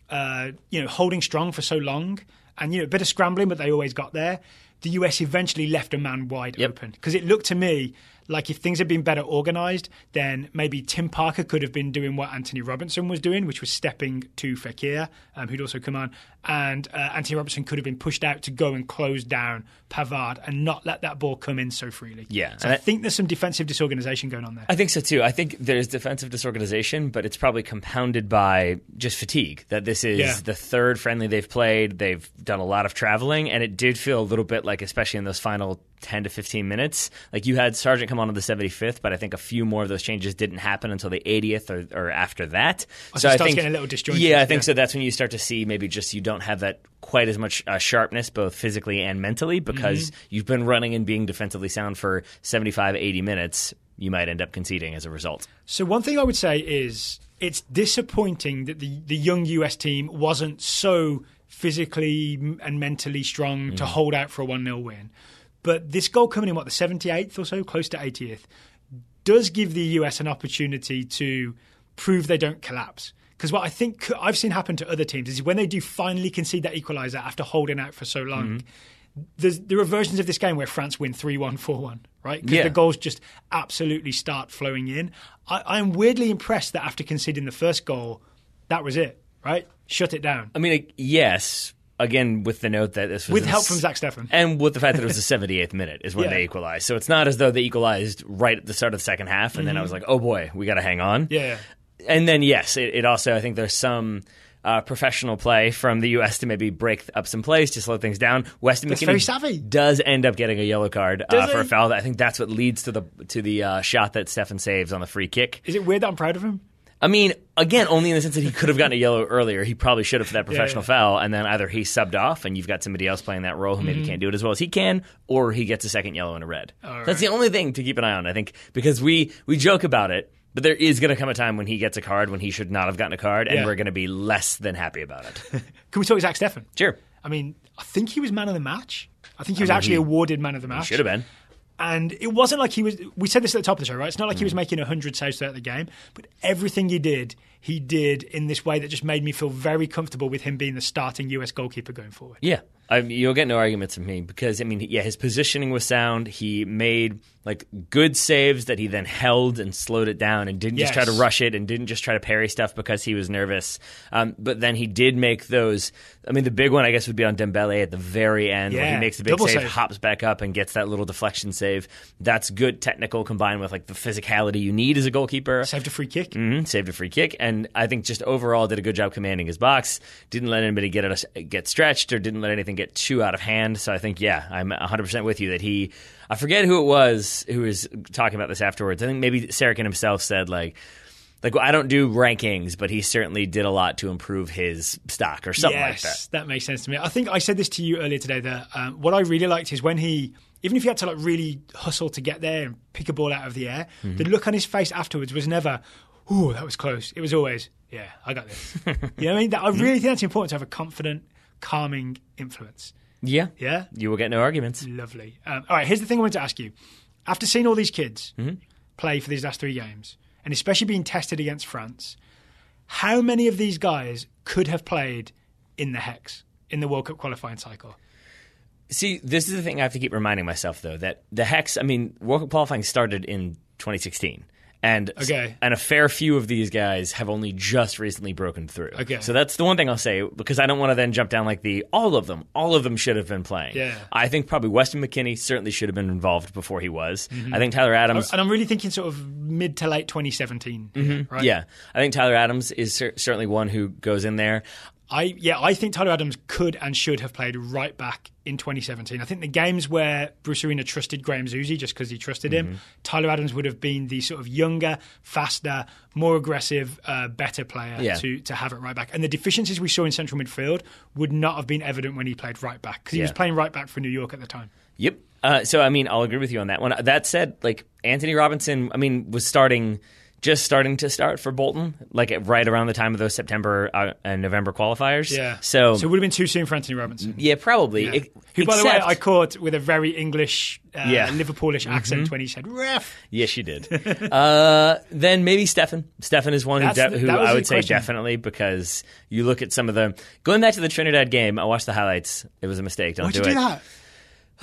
holding strong for so long and a bit of scrambling, but they always got there, the US eventually left a man wide open. Because it looked to me like if things had been better organised, then maybe Tim Parker could have been doing what Anthony Robinson was doing, which was stepping to Fekir, who'd also come on. And Anthony Robinson could have been pushed out to go and close down Pavard and not let that ball come in so freely. Yeah. So I think there's some defensive disorganisation going on there. I think so too. I think there's defensive disorganisation, but it's probably compounded by just fatigue. That this is the third friendly they've played. They've done a lot of traveling, and it did feel a little bit like, especially in those final 10 to 15 minutes, like you had Sargent come on to the 75th, but I think a few more of those changes didn't happen until the 80th or after that. So I think getting a little disjointed. Yeah, I think so. That's when you start to see maybe just you don't have that quite as much sharpness, both physically and mentally, because you've been running and being defensively sound for 75, 80 minutes. You might end up conceding as a result. So one thing I would say is it's disappointing that the young US team wasn't so physically and mentally strong to hold out for a 1-0 win. But this goal coming in, the 78th or so, close to 80th, does give the US an opportunity to prove they don't collapse. Because what I think I've seen happen to other teams is when they do finally concede that equaliser after holding out for so long, there are versions of this game where France win 3-1, 4-1, right? Because the goals just absolutely start flowing in. I'm weirdly impressed that after conceding the first goal, that was it, right? Shut it down. I mean, yes. Again, with the note that this was... With help from Zack Steffen. And with the fact that it was the 78th minute is when they equalized. So it's not as though they equalized right at the start of the second half, and then I was like, oh boy, we got to hang on. Yeah. And then, yes, it also, I think there's some professional play from the U.S. to maybe break up some plays to slow things down. Weston McKennie does end up getting a yellow card for a foul. I think that's what leads to the shot that Steffen saves on the free kick. Is it weird that I'm proud of him? I mean, again, only in the sense that he could have gotten a yellow earlier. He probably should have for that professional foul, and then either he subbed off and you've got somebody else playing that role who maybe can't do it as well as he can, or he gets a second yellow and a red. That's the only thing to keep an eye on, I think, because we joke about it, but there is going to come a time when he gets a card when he should not have gotten a card, and we're going to be less than happy about it. Can we talk Zack Steffen? Sure. I mean, I think he was man of the match. I think he was actually awarded man of the match. He should have been. And it wasn't like he was... We said this at the top of the show, right? It's not like he was making 100 saves throughout the game, but everything he did in this way that just made me feel very comfortable with him being the starting US goalkeeper going forward. Yeah. You'll get no arguments from me because, I mean, his positioning was sound. He made good saves that he then held and slowed it down and didn't just try to rush it and didn't just try to parry stuff because he was nervous. But then he did make those. I mean, the big one, I guess, would be on Dembele at the very end where he makes the big save, hops back up and gets that little deflection save. That's good technical combined with the physicality you need as a goalkeeper. Saved a free kick. Saved a free kick. And I think just overall did a good job commanding his box. Didn't let anybody get stretched or didn't let anything get too out of hand. So I think, I'm 100% with you that I forget who it was who was talking about this afterwards. I think maybe Sarkin himself said, I don't do rankings, but he certainly did a lot to improve his stock or something like that. Yes, that makes sense to me. I think I said this to you earlier today that what I really liked is when he, even if he had to really hustle to get there and pick a ball out of the air, the look on his face afterwards was never, ooh, that was close. It was always, yeah, I got this. You know what I mean? I really think that's important to have a confident, calming influence. Yeah. Yeah? You will get no arguments. Lovely. All right, here's the thing I wanted to ask you. After seeing all these kids play for these last 3 games, and especially being tested against France, how many of these guys could have played in the Hex, in the World Cup qualifying cycle? See, this is the thing I have to keep reminding myself, though, that the Hex, World Cup qualifying started in 2016. And a fair few of these guys have only just recently broken through. Okay. So that's the one thing I'll say, because I don't want to then jump down like all of them should have been playing. Yeah. I think probably Weston McKennie certainly should have been involved before he was. I think Tyler Adams... And I'm really thinking sort of mid to late 2017, right? Yeah. I think Tyler Adams is certainly one who goes in there. I think Tyler Adams could and should have played right back in 2017. I think the games where Bruce Arena trusted Graham Zusi just because he trusted him, Tyler Adams would have been the sort of younger, faster, more aggressive, better player to have it right back. And the deficiencies we saw in central midfield would not have been evident when he played right back because he was playing right back for New York at the time. Yep. So, I mean, I'll agree with you on that one. That said, like, Anthony Robinson, I mean, was just starting to start for Bolton, like right around the time of those September and November qualifiers. Yeah. So it would have been too soon for Anthony Robinson. Yeah, probably. Yeah. Who, by the way, I caught with a very English, Liverpoolish accent when he said ref. Yes, you did. Then maybe Steffen. Steffen is one who I would say definitely, because you look at some of the... Going back to the Trinidad game, I watched the highlights. It was a mistake. Don't do it. Why'd you do that?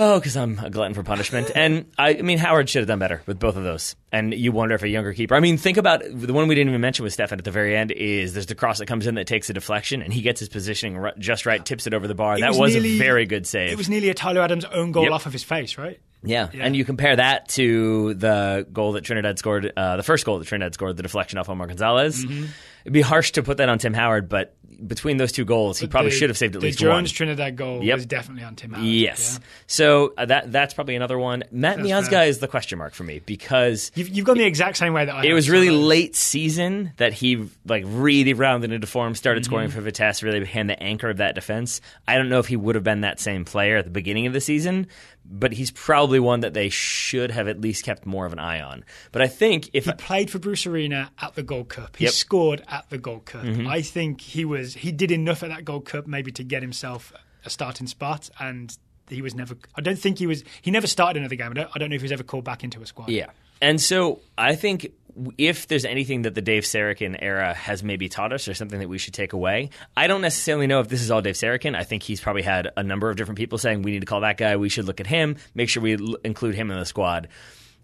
Oh, because I'm a glutton for punishment. And I mean, Howard should have done better with both of those. And you wonder if a younger keeper... I mean, think about the one we didn't even mention with Steffen at the very end is there's the cross that comes in that takes a deflection, and he gets his positioning just right, tips it over the bar. That was a very good save. It was nearly a Tyler Adams own goal off of his face, right? Yeah, and you compare that to the goal that Trinidad scored, the first goal that Trinidad scored, the deflection off Omar Gonzalez. It'd be harsh to put that on Tim Howard, but between those two goals, he probably should have saved at least one. The Jones Trinidad goal was definitely on Tim Howard. Yes. Yeah. So that's probably another one. Matt Miazga is the question mark for me, because... You've gone the exact same way that I have. It was really late season that he really rounded into form, started scoring for Vitesse, really became the anchor of that defense. I don't know if he would have been that same player at the beginning of the season, but he's probably one that they should have at least kept more of an eye on. But I think if... He played for Bruce Arena at the Gold Cup. He scored at the Gold Cup. I think he did enough at that Gold Cup maybe to get himself a starting spot, and he was never... I don't think he never started another game. I don't know if he was ever called back into a squad. Yeah. And so I think if there's anything that the Dave Sarakin era has maybe taught us or something that we should take away, I don't necessarily know if this is all Dave Sarakin. I think he's probably had a number of different people saying, we need to call that guy, we should look at him, make sure we include him in the squad.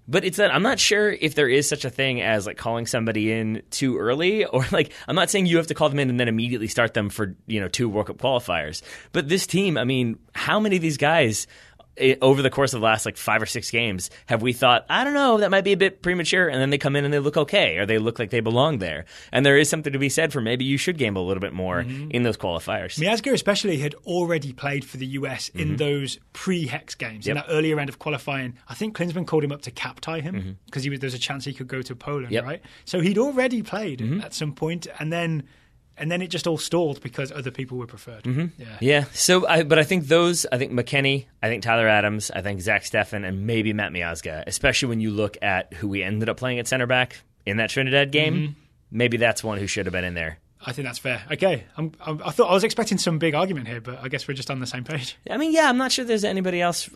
But it's that I'm not sure if there is such a thing as like calling somebody in too early, or like I'm not saying you have to call them in and then immediately start them for 2 World Cup qualifiers. But this team, I mean, how many of these guys over the course of the last 5 or 6 games have we thought, I don't know, that might be a bit premature, and then they come in and they look okay, or they look like they belong there. And there is something to be said for maybe you should gamble a little bit more in those qualifiers. Miazga especially had already played for the US in those pre-Hex games, in that earlier round of qualifying. I think Klinsmann called him up to cap tie him because there's a chance he could go to Poland, right? So he'd already played at some point, and then it just all stalled because other people were preferred. Yeah. So, but I think McKennie, I think Tyler Adams, I think Zack Steffen, and maybe Matt Miazga, especially when you look at who we ended up playing at center back in that Trinidad game, maybe that's one who should have been in there. I think that's fair. Okay. I thought I was expecting some big argument here, but I guess we're just on the same page. I mean, I'm not sure there's anybody else.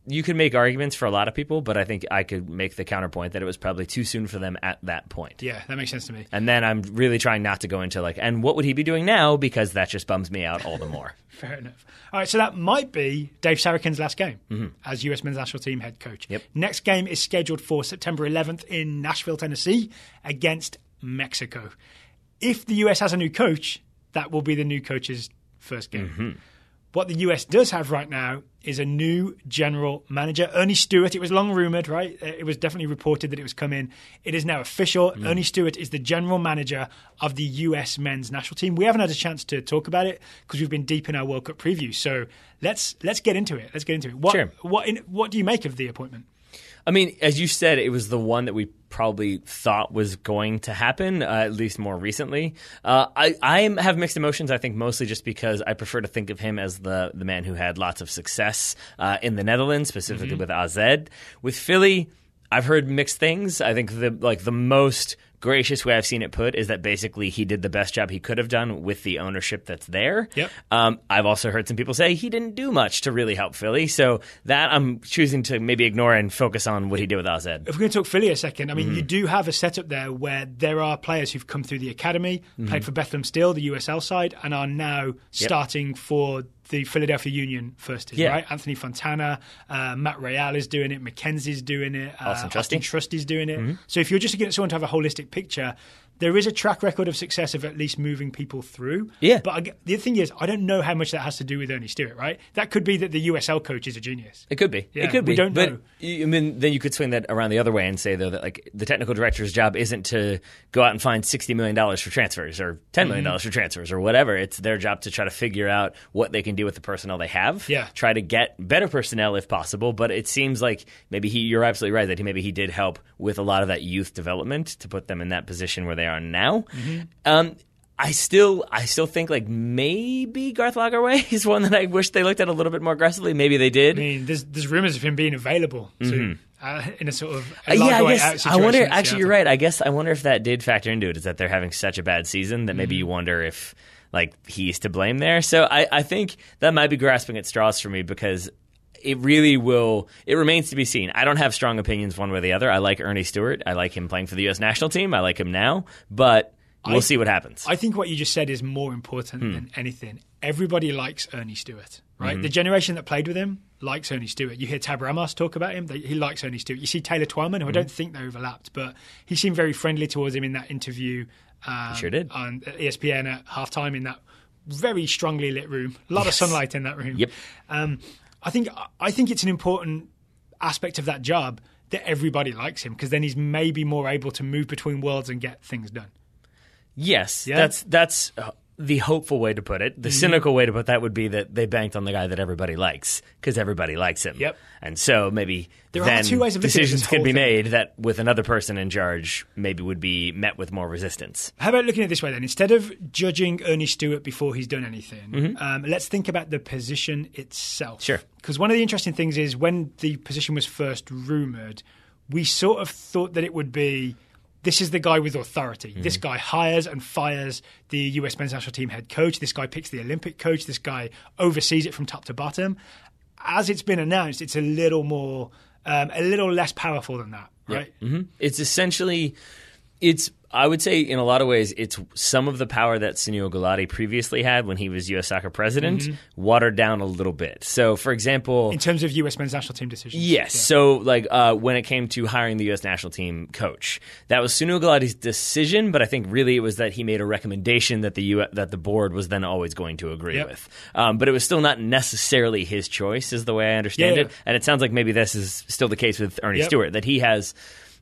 You could make arguments for a lot of people, but I think I could make the counterpoint that it was probably too soon for them at that point. Yeah, that makes sense to me. And then I'm really trying not to go into and what would he be doing now, because that just bums me out all the more. Fair enough. All right, so that might be Dave Sarakin's last game as US Men's National Team head coach. Yep. Next game is scheduled for September 11th in Nashville, Tennessee against Mexico. If the US has a new coach, that will be the new coach's first game. What the US does have right now is a new general manager, Earnie Stewart. It was long rumoured, right? It was definitely reported that it was coming. It is now official. Earnie Stewart is the general manager of the US Men's National Team. We haven't had a chance to talk about it because we've been deep in our World Cup preview. So let's get into it. What do you make of the appointment? I mean, as you said, it was the one that we probably thought was going to happen, at least more recently. I have mixed emotions, I think, mostly just because I prefer to think of him as the man who had lots of success in the Netherlands, specifically with AZ. With Philly, I've heard mixed things. I think the most gracious way I've seen it put is that basically he did the best job he could have done with the ownership that's there. Yep. I've also heard some people say he didn't do much to really help Philly, so that I'm choosing to maybe ignore and focus on what he did with AZ. If we're going to talk Philly a second, I mean, you do have a setup there where there are players who've come through the academy, played for Bethlehem Steel, the USL side, and are now starting for the Philadelphia Union first is, right? Anthony Fontana, Matt Real is doing it, McKenzie's doing it, Austin Trusty's doing it. So if you're just looking at someone to have a holistic picture, there is a track record of success of at least moving people through. Yeah. But the thing is, I don't know how much that has to do with Earnie Stewart, right? That could be that the USL coach is a genius. It could be. Yeah, it could be. We don't know. I mean, then you could swing that around the other way and say, though, that like the technical director's job isn't to go out and find $60 million for transfers or $10 million for transfers or whatever. It's their job to try to figure out what they can do with the personnel they have. Yeah. Try to get better personnel if possible. But it seems like maybe you're absolutely right that maybe he did help with a lot of that youth development to put them in that position where they are now. I still think like maybe Garth Lagerwey is one that I wish they looked at a little bit more aggressively. Maybe they did. I mean, there's rumors of him being available in a sort of I guess out wonder. situation Actually, you're right. I wonder if that did factor into it. Is that they're having such a bad season that maybe you wonder if like he's to blame there. So I think that might be grasping at straws for me because it really will. It remains to be seen. I don't have strong opinions one way or the other. I like Earnie Stewart. I like him playing for the US National Team. I like him now, but we'll see what happens. I think what you just said is more important than anything. Everybody likes Earnie Stewart, right? The generation that played with him likes Earnie Stewart. You hear Tab Ramos talk about him. He likes Earnie Stewart. You see Taylor Twellman, who I don't think they overlapped, but he seemed very friendly towards him in that interview. He sure did. On ESPN at halftime in that very strongly lit room. A lot of sunlight in that room. Yep. I think it's an important aspect of that job that everybody likes him because then he's maybe more able to move between worlds and get things done. Yes, that's the hopeful way to put it. The cynical way to put that would be that they banked on the guy that everybody likes because everybody likes him. Yep. And so maybe there then are two ways of decisions could be made that with another person in charge maybe would be met with more resistance. How about looking at it this way then? Instead of judging Earnie Stewart before he's done anything, let's think about the position itself. Sure. Because one of the interesting things is when the position was first rumoured, we sort of thought that it would be this is the guy with authority. This guy hires and fires the US Men's National Team head coach. This guy picks the Olympic coach. This guy oversees it from top to bottom. As it's been announced, it's a little more, a little less powerful than that, right? Yeah. It's essentially, I would say in a lot of ways, it's some of the power that Sunil Gulati previously had when he was U.S. Soccer president, watered down a little bit. So, for example, in terms of U.S. Men's National Team decisions. Yes. Yeah. So, like when it came to hiring the U.S. National Team coach, that was Sunil Gulati's decision. But I think really it was that he made a recommendation that the board was then always going to agree with. But it was still not necessarily his choice, is the way I understand it. And it sounds like maybe this is still the case with Earnie Stewart, that he has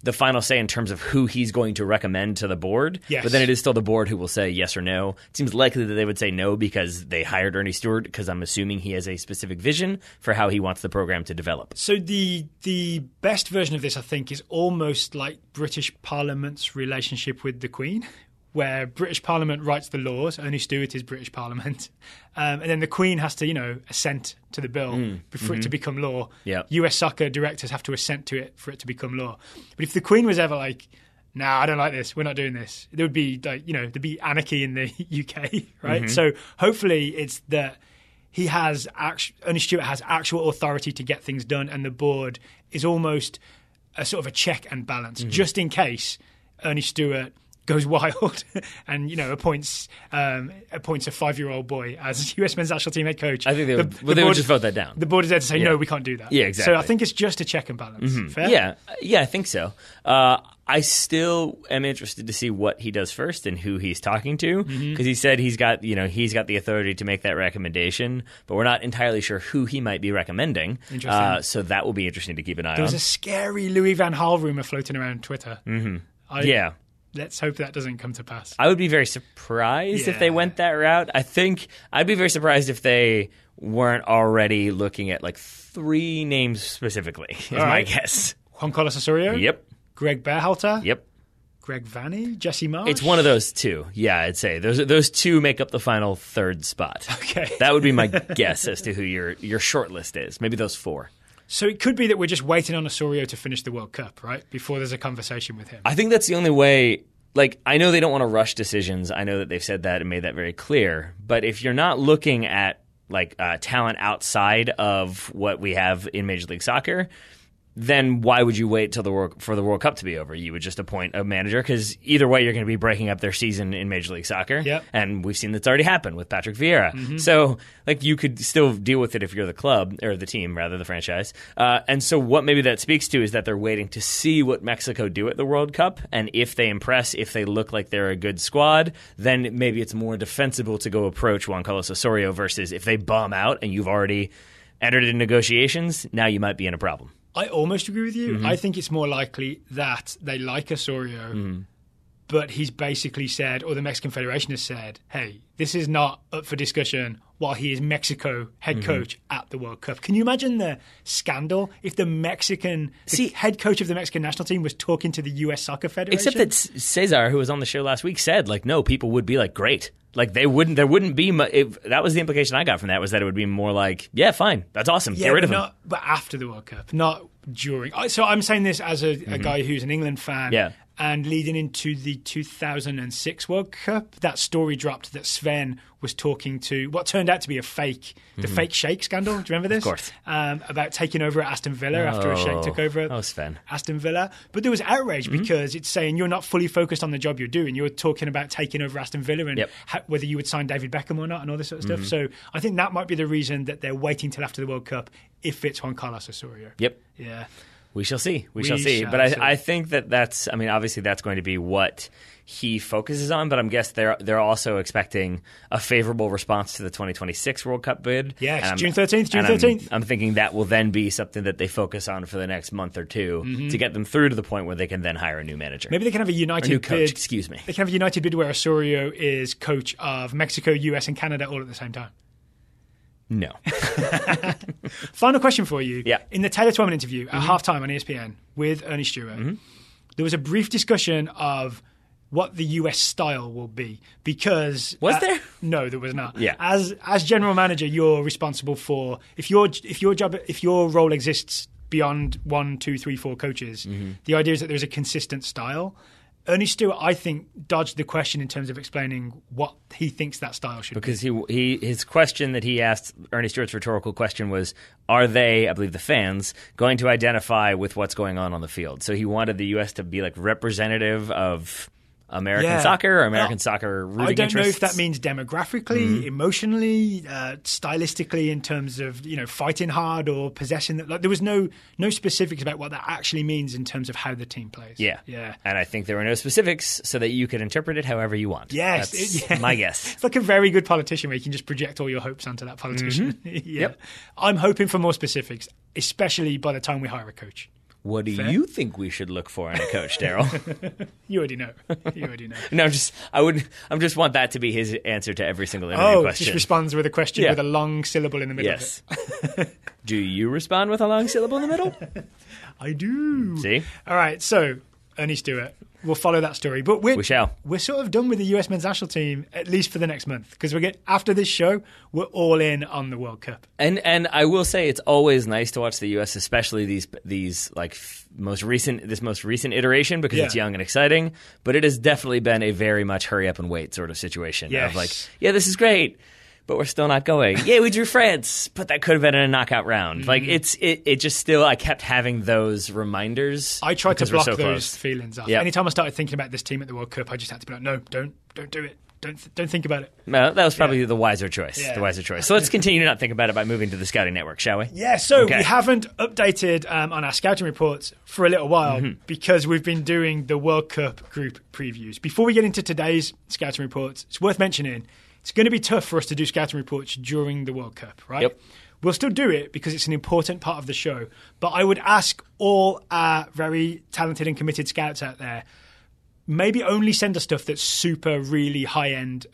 the final say in terms of who he's going to recommend to the board. Yes. But then it is still the board who will say yes or no. It seems likely that they would say no because they hired Earnie Stewart because I'm assuming he has a specific vision for how he wants the program to develop. So the best version of this, I think, is almost like British Parliament's relationship with the Queen, where British Parliament writes the laws. Earnie Stewart is British Parliament. And then the Queen has to, assent to the bill for it to become law. Yep. US soccer directors have to assent to it for it to become law. But if the Queen was ever like, nah, I don't like this, we're not doing this, there would be, there'd be anarchy in the UK, right? So hopefully it's that Earnie Stewart has actual authority to get things done, and the board is almost a sort of a check and balance, just in case Earnie Stewart goes wild and appoints a 5-year-old boy as US Men's National Team head coach. I think they would just vote that down. The board is there to say no, we can't do that. Yeah, exactly. So I think it's just a check and balance. Fair? Yeah, I think so. I still am interested to see what he does first and who he's talking to, because he said he's got the authority to make that recommendation, but we're not entirely sure who he might be recommending. Interesting. So that will be interesting to keep an eye on. There was a scary Louis van Gaal rumor floating around Twitter. Let's hope that doesn't come to pass. I would be very surprised if they went that route. I think I'd be very surprised if they weren't already looking at like 3 names specifically, is my guess. Juan Carlos Osorio? Yep. Greg Berhalter? Yep. Greg Vanny? Jesse Marsh? It's one of those 2. Yeah, I'd say. Those 2 make up the final 3rd spot. Okay. That would be my guess as to who your short list is. Maybe those 4. So it could be that we're just waiting on Osorio to finish the World Cup, right? Before there's a conversation with him. I think that's the only way. Like, I know they don't want to rush decisions. I know that they've said that and made that very clear. But if you're not looking at talent outside of what we have in Major League Soccer, then why would you wait for the World Cup to be over? You would just appoint a manager, because either way you're going to be breaking up their season in Major League Soccer. Yep. And we've seen that's already happened with Patrick Vieira. So like you could still deal with it if you're the club, or the team rather, the franchise. And so what maybe that speaks to is that they're waiting to see what Mexico do at the World Cup, and if they impress, if they look like they're a good squad, then maybe it's more defensible to go approach Juan Carlos Osorio, versus if they bomb out and you've already entered in negotiations, now you might be in a problem. I almost agree with you. I think it's more likely that they like Osorio, but he's basically said, or the Mexican Federation has said, hey, this is not up for discussion while he is Mexico head coach at the World Cup. Can you imagine the scandal if the head coach of the Mexican national team was talking to the US Soccer Federation? Except that Cesar, who was on the show last week, said, like, no, people would be like, great. Like, there wouldn't be that was the implication I got from that, was that it would be more like, yeah, fine, that's awesome, get rid of him. But after the World Cup, not during. So I'm saying this as a guy who's an England fan. Yeah. And leading into the 2006 World Cup, that story dropped that Sven was talking to what turned out to be the fake Sheikh scandal. Do you remember this? Of course. About taking over at Aston Villa after a Sheikh took over at Sven. Aston Villa. But there was outrage because it's saying you're not fully focused on the job you're doing. You're talking about taking over Aston Villa and whether you would sign David Beckham or not and all this sort of stuff. So I think that might be the reason that they're waiting till after the World Cup if it's Juan Carlos Osorio. Yep. Yeah. We shall see. We shall see. But I think that's, I mean, obviously that's going to be what he focuses on, but I'm guessing they're also expecting a favorable response to the 2026 World Cup bid. Yes, June 13th. I'm thinking that will then be something that they focus on for the next month or two to get them through to the point where they can then hire a new manager. Maybe they can have a united new bid. Coach, excuse me. They can have a united bid where Osorio is coach of Mexico, US, and Canada all at the same time. No. Final question for you. Yeah. In the Taylor Twellman interview at halftime on ESPN with Earnie Stewart, there was a brief discussion of what the US style will be, because was there? No, there was not. Yeah. As general manager, you're responsible for if your role exists beyond 1, 2, 3, 4 coaches. The idea is that there's a consistent style. Ernie Stewart, I think, dodged the question in terms of explaining what he thinks that style should be. Because his question that he asked, Ernie Stewart's rhetorical question was, are they, I believe the fans, going to identify with what's going on the field? So he wanted the U.S. to be like representative of American soccer or American soccer rooting interests. I don't know if that means demographically, emotionally, stylistically, in terms of fighting hard or possession. Like there was no specifics about what that actually means in terms of how the team plays. Yeah. And I think there were no specifics so that you could interpret it however you want. Yes, that's my guess. It's like a very good politician where you can just project all your hopes onto that politician. Yep. I'm hoping for more specifics, especially by the time we hire a coach. What do you think we should look for in a coach, Daryl? You already know. No, I just want that to be his answer to every single interview question. Just responds with a question with a long syllable in the middle of it. Do you respond with a long syllable in the middle? I do. See? All right, so Ernie Stewart. We'll follow that story. But we shall. We're sort of done with the US Men's National Team, at least for the next month, because after this show, we're all in on the World Cup. And I will say it's always nice to watch the US, especially these like most recent iteration, because it's young and exciting. But it has definitely been a very much hurry up and wait sort of situation of like, this is great, but we're still not going. Yeah, we drew France, but that could have been in a knockout round. Like it just still, I kept having those reminders. I tried to block those feelings off. Yep. Anytime I started thinking about this team at the World Cup, I just had to be like, no, don't do it. Don't think about it. No, that was probably the wiser choice. Yeah. The wiser choice. So let's continue to not think about it by moving to the scouting network, shall we? Yeah. So we haven't updated on our scouting reports for a little while because we've been doing the World Cup group previews. Before we get into today's scouting reports, it's worth mentioning it's going to be tough for us to do scouting reports during the World Cup, right? Yep. We'll still do it because it's an important part of the show. But I would ask all our very talented and committed scouts out there, maybe only send us stuff that's super, really high-end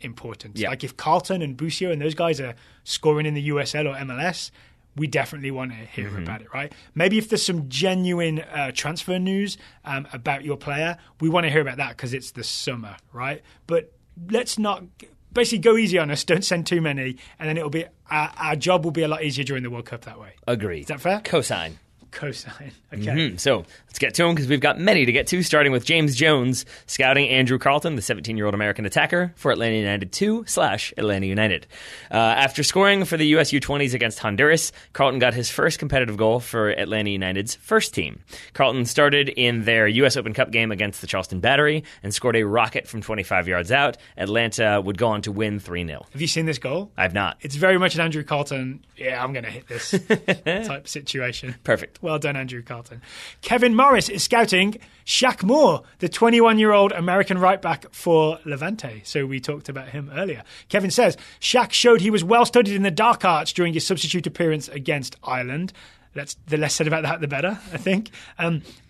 important. Yeah. Like if Carlton and Busio and those guys are scoring in the USL or MLS, we definitely want to hear about it, right? Maybe if there's some genuine transfer news about your player, we want to hear about that because it's the summer, right? But let's not... Basically, go easy on us. Don't send too many, and then it'll be our job will be a lot easier during the World Cup that way. Agreed. Is that fair? Cosign. Cosine. Okay. So let's get to them because we've got many to get to, starting with James Jones scouting Andrew Carleton, the 17-year-old American attacker for Atlanta United 2/Atlanta United. After scoring for the US U20s against Honduras, Carleton got his first competitive goal for Atlanta United's first team. Carleton started in their US Open Cup game against the Charleston Battery and scored a rocket from 25 yards out. Atlanta would go on to win 3-0. Have you seen this goal? I've not. It's very much an Andrew Carleton, I'm going to hit this type situation. Perfect. Well done, Andrew Carleton. Kevin Morris is scouting Shaq Moore, the 21-year-old American right back for Levante. So we talked about him earlier. Kevin says, Shaq showed he was well studied in the dark arts during his substitute appearance against Ireland. The less said about that, the better, I think.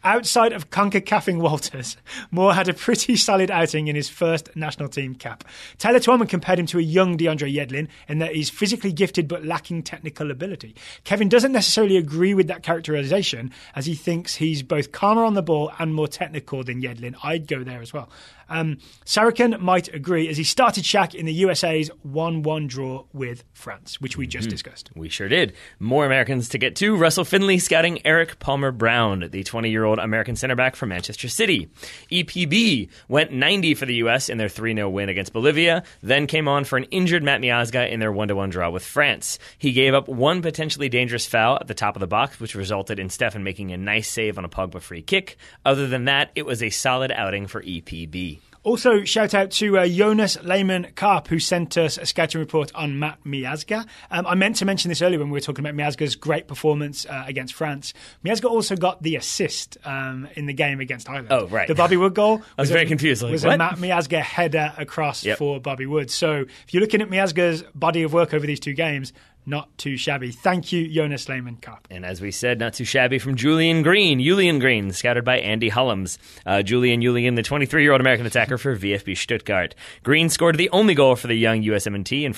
Outside of CONCACAFing Walters, Moore had a pretty solid outing in his first national team cap. Taylor Twellman compared him to a young DeAndre Yedlin in that he's physically gifted but lacking technical ability. Kevin doesn't necessarily agree with that characterization, as he thinks he's both calmer on the ball and more technical than Yedlin. I'd go there as well. Sarakin might agree, as he started Shaq in the USA's 1-1 draw with France, which we just discussed. We sure did. More Americans to get to. Russell Finley scouting Eric Palmer-Brown, the 20-year-old American center back from Manchester City. EPB went 90 for the U.S. in their 3-0 win against Bolivia, then came on for an injured Matt Miazga in their 1-1 draw with France. He gave up one potentially dangerous foul at the top of the box, which resulted in Steffen making a nice save on a Pogba free kick. Other than that, it was a solid outing for EPB. Also, shout out to Jonas Lehmann-Karp, who sent us a scouting report on Matt Miazga. I meant to mention this earlier when we were talking about Miazga's great performance against France. Miazga also got the assist in the game against Ireland. Oh, right. The Bobby Wood goal I was very confused. Was a Matt Miazga header across for Bobby Wood. So if you're looking at Miazga's body of work over these two games, not too shabby. Thank you, Jonas Lehmann-Karp. And as we said, not too shabby from Julian Green, scouted by Andy Hullums. Julian, the 23-year-old American attacker for VfB Stuttgart. Green scored the only goal for the young USMNT in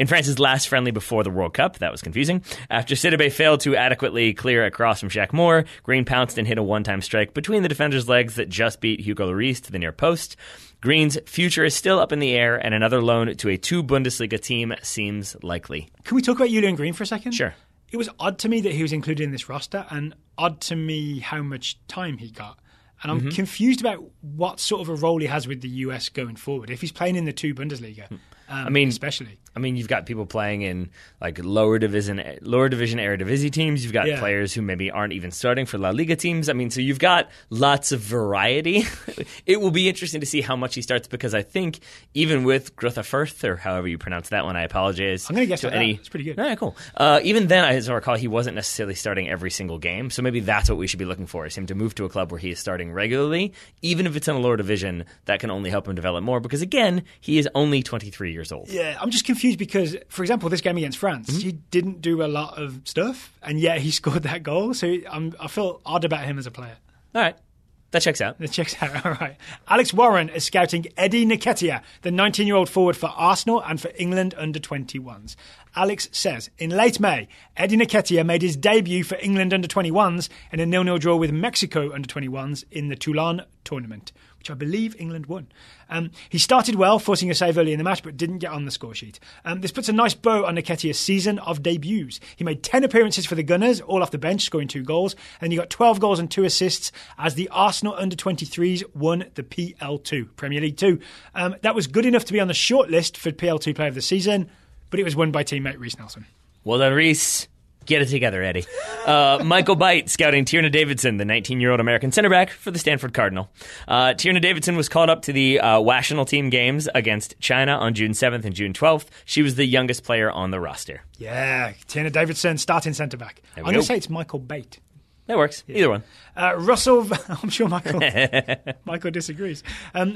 France's last friendly before the World Cup. That was confusing. After Sidibe failed to adequately clear a cross from Shaq Moore, Green pounced and hit a one-time strike between the defender's legs that just beat Hugo Lloris to the near post. Green's future is still up in the air, and another loan to a 2 Bundesliga team seems likely. Can we talk about Julian Green for a second? Sure. It was odd to me that he was included in this roster, and odd to me how much time he got. And I'm confused about what sort of a role he has with the US going forward. If he's playing in the 2 Bundesliga, especially. I mean, you've got people playing in like lower division Eredivisie teams. You've got players who maybe aren't even starting for La Liga teams. I mean, so you've got lots of variety. It will be interesting to see how much he starts, because I think even with Grutha Firth, or however you pronounce that one, I apologize. I'm going to guess that. It's pretty good. All right, cool. Even then, as I recall, he wasn't necessarily starting every single game. So maybe that's what we should be looking for, is him to move to a club where he is starting regularly, even if it's in a lower division. That can only help him develop more, because again, he is only 23 years old. Yeah, I'm just confused because, for example, this game against France, he didn't do a lot of stuff, and yet he scored that goal. So I feel odd about him as a player. All right. That checks out. That checks out, all right. Alex Warren is scouting Eddie Nketiah, the 19-year-old forward for Arsenal and for England under-21s. Alex says, in late May, Eddie Nketiah made his debut for England under-21s in a 0-0 draw with Mexico under-21s in the Toulon tournament, which I believe England won. He started well, forcing a save early in the match, but didn't get on the score sheet. This puts a nice bow on Nketiah's season of debuts. He made 10 appearances for the Gunners, all off the bench, scoring 2 goals, and he got 12 goals and 2 assists as the Arsenal under-23s won the PL2, Premier League 2. That was good enough to be on the short list for PL2 Player of the Season, but it was won by teammate Reece Nelson. Well done, Reece. Get it together, Eddie. Michael Byte scouting Tierna Davidson, the 19-year-old American center back for the Stanford Cardinal. Tierna Davidson was called up to the Mational Team games against China on June 7th and June 12th. She was the youngest player on the roster. Yeah, Tierna Davidson, starting centre back. I'm going to say it's Michael Byte. That works. Yeah. Either one. Russell, I'm sure Michael disagrees.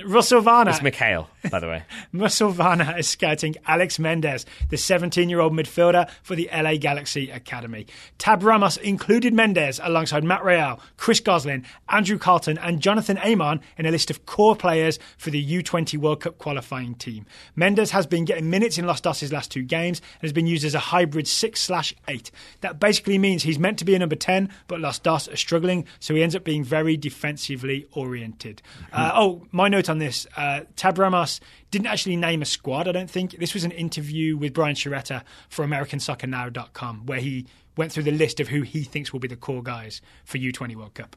Russell Varner. It's Mikhail, by the way. Russell Varner is scouting Alex Mendez, the 17-year-old midfielder for the LA Galaxy Academy. Tab Ramos included Mendez alongside Matt Real, Chris Goslin, Andrew Carleton and Jonathan Amon in a list of core players for the U20 World Cup qualifying team. Mendez has been getting minutes in Los Dos' last 2 games and has been used as a hybrid 6/8. That basically means he's meant to be a number 10, but Los Dos are struggling, so he ends up being very defensively oriented. My note on this, Tab Ramos didn't actually name a squad, I don't think. This was an interview with Brian Sciaretta for AmericanSoccerNow.com, where he went through the list of who he thinks will be the core guys for U20 World Cup.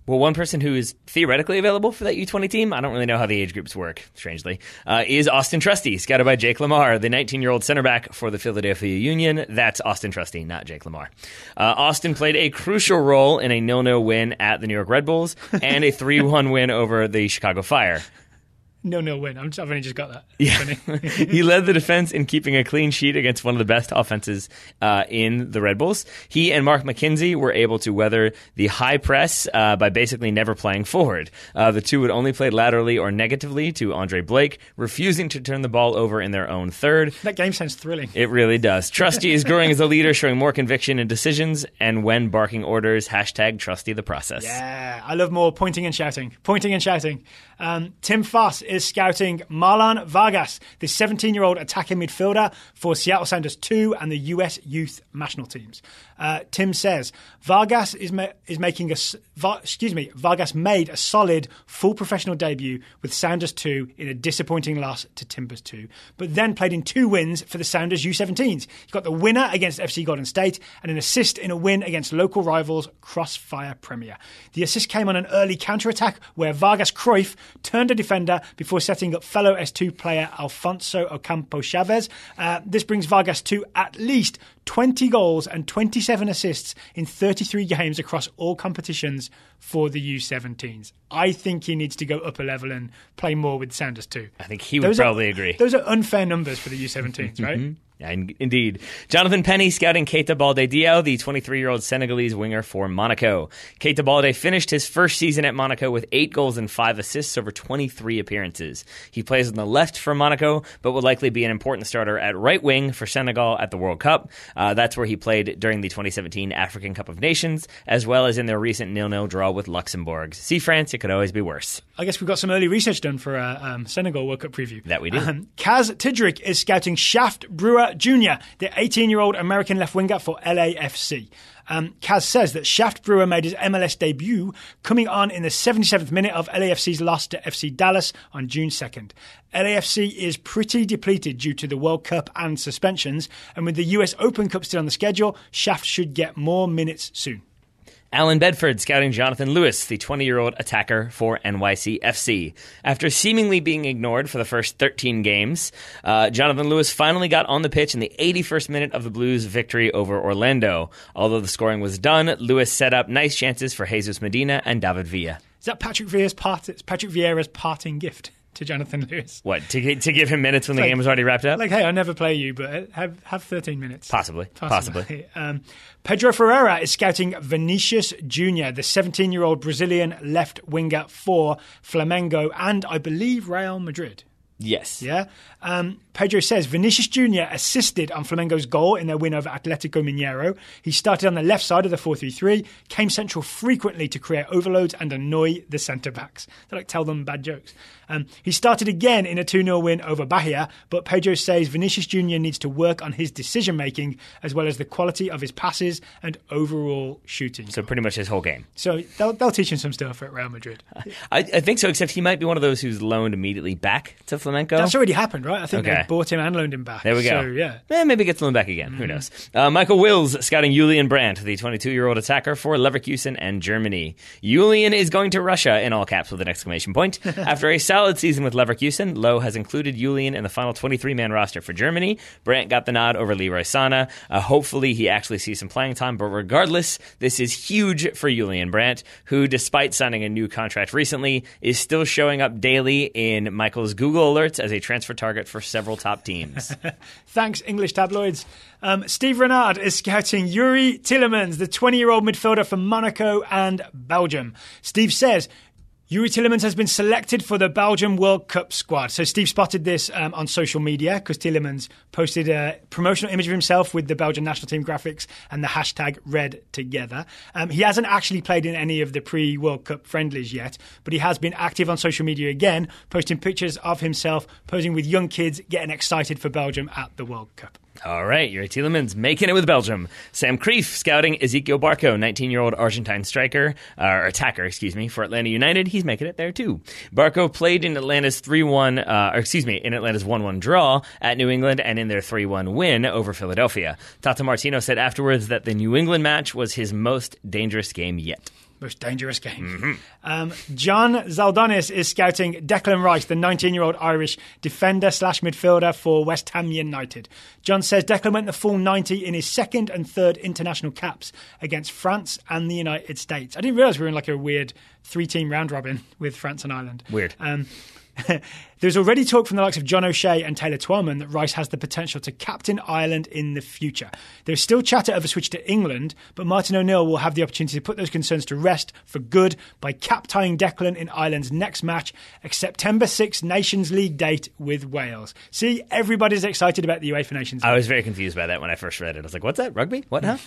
Well, one person who is theoretically available for that U20 team, I don't really know how the age groups work, strangely, is Austin Trusty, scouted by Jake Lamar, the 19-year-old center back for the Philadelphia Union. That's Austin Trusty, not Jake Lamar. Austin played a crucial role in a 0-0 win at the New York Red Bulls and a 3-1 win over the Chicago Fire. No win. I've only just got that. Yeah. He led the defense in keeping a clean sheet against one of the best offenses in the Red Bulls. He and Mark McKenzie were able to weather the high press by basically never playing forward. The two would only play laterally or negatively to Andre Blake, refusing to turn the ball over in their own third. That game sounds thrilling. It really does. Trusty is growing as a leader, showing more conviction in decisions, and when barking orders, #Trusty the process. Yeah, I love more pointing and shouting. Tim Foss is scouting Marlon Vargas, the 17-year-old attacking midfielder for Seattle Sounders 2 and the US Youth Mational Teams. Tim says Vargas Vargas made a solid full professional debut with Sounders 2 in a disappointing loss to Timbers 2, but then played in 2 wins for the Sounders U17s. He got the winner against FC Golden State and an assist in a win against local rivals Crossfire Premier. The assist came on an early counter-attack where Vargas Cruyff turned a defender before setting up fellow S2 player Alfonso Ocampo Chavez. This brings Vargas to at least 20 goals and 27 assists in 33 games across all competitions for the U17s. I think he needs to go up a level and play more with Sounders too. I think he would probably agree. Those are unfair numbers for the U17s, right? Yeah, indeed. Jonathan Penny scouting Keita Balde Diao, the 23-year-old Senegalese winger for Monaco. Keita Balde finished his first season at Monaco with 8 goals and 5 assists over 23 appearances. He plays on the left for Monaco, but will likely be an important starter at right wing for Senegal at the World Cup. That's where he played during the 2017 African Cup of Nations, as well as in their recent 0-0 draw with Luxembourg. See France, it could always be worse. I guess we've got some early research done for a Senegal World Cup preview. That we do. Kaz Tidrick is scouting Shaft Brewer Jr., the 18-year-old American left winger for LAFC. Kaz says that Shaft Brewer made his MLS debut coming on in the 77th minute of LAFC's loss to FC Dallas on June 2nd. LAFC is pretty depleted due to the World Cup and suspensions, and with the US Open Cup still on the schedule, Shaft should get more minutes soon. Alan Bedford scouting Jonathan Lewis, the 20-year-old attacker for NYCFC. After seemingly being ignored for the first 13 games, Jonathan Lewis finally got on the pitch in the 81st minute of the Blues' victory over Orlando. Although the scoring was done, Lewis set up nice chances for Jesus Medina and David Villa. Is that Patrick Vieira's parting gift to Jonathan Lewis? What, to give him minutes when the game was already wrapped up? Like, hey, I'll never play you, but have 13 minutes. Possibly. Pedro Ferreira is scouting Vinicius Jr., the 17-year-old Brazilian left winger for Flamengo and, I believe, Real Madrid. Yes. Yeah. Pedro says Vinicius Jr. assisted on Flamengo's goal in their win over Atletico Mineiro. He started on the left side of the 4-3-3, came central frequently to create overloads and annoy the centre-backs. They tell them bad jokes. He started again in a 2-0 win over Bahia, but Pedro says Vinicius Jr. needs to work on his decision-making as well as the quality of his passes and overall shooting. So pretty much his whole game. So they'll teach him some stuff at Real Madrid. I think so, except he might be one of those who's loaned immediately back to Flamenco. That's already happened, right? I think they bought him and loaned him back. There we go. So, yeah. Maybe gets loaned back again. Who knows? Michael Wills scouting Julian Brandt, the 22-year-old attacker for Leverkusen and Germany. Julian is going to Russia, in all caps with an exclamation point. After a solid season with Leverkusen, Lowe has included Julian in the final 23-man roster for Germany. Brandt got the nod over Leroy Sana. Hopefully he actually sees some playing time, but regardless, this is huge for Julian Brandt, who, despite signing a new contract recently, is still showing up daily in Michael's Google alerts as a transfer target for several top teams. Thanks, English tabloids. Steve Renard is scouting Yuri Tillemans, the 20-year-old midfielder for Monaco and Belgium. Steve says Yuri Tillemans has been selected for the Belgium World Cup squad. So Steve spotted this on social media because Tillemans posted a promotional image of himself with the Belgian national team graphics and the hashtag Red Together. He hasn't actually played in any of the pre-World Cup friendlies yet, but he has been active on social media again, posting pictures of himself posing with young kids getting excited for Belgium at the World Cup. All right, Yuri Tielemans making it with Belgium. Sam Creef scouting Ezekiel Barco, 19-year-old Argentine striker, or attacker, for Atlanta United. He's making it there too. Barco played in Atlanta's 1-1 draw at New England and in their 3-1 win over Philadelphia. Tata Martino said afterwards that the New England match was his most dangerous game yet. Most dangerous game. John Zaldonis is scouting Declan Rice, the 19-year-old Irish defender/midfielder for West Ham United. John says Declan went the full 90 in his second and third international caps against France and the United States. I didn't realise we were in like a weird 3-team round robin with France and Ireland. Weird. There's already talk from the likes of John O'Shea and Taylor Twellman that Rice has the potential to captain Ireland in the future. There's still chatter of a switch to England, but Martin O'Neill will have the opportunity to put those concerns to rest for good by cap-tying Declan in Ireland's next match, a September 6th Nations League date with Wales. See, everybody's excited about the UEFA Nations League. I was very confused by that when I first read it. I was like, what's that? Rugby? What, huh?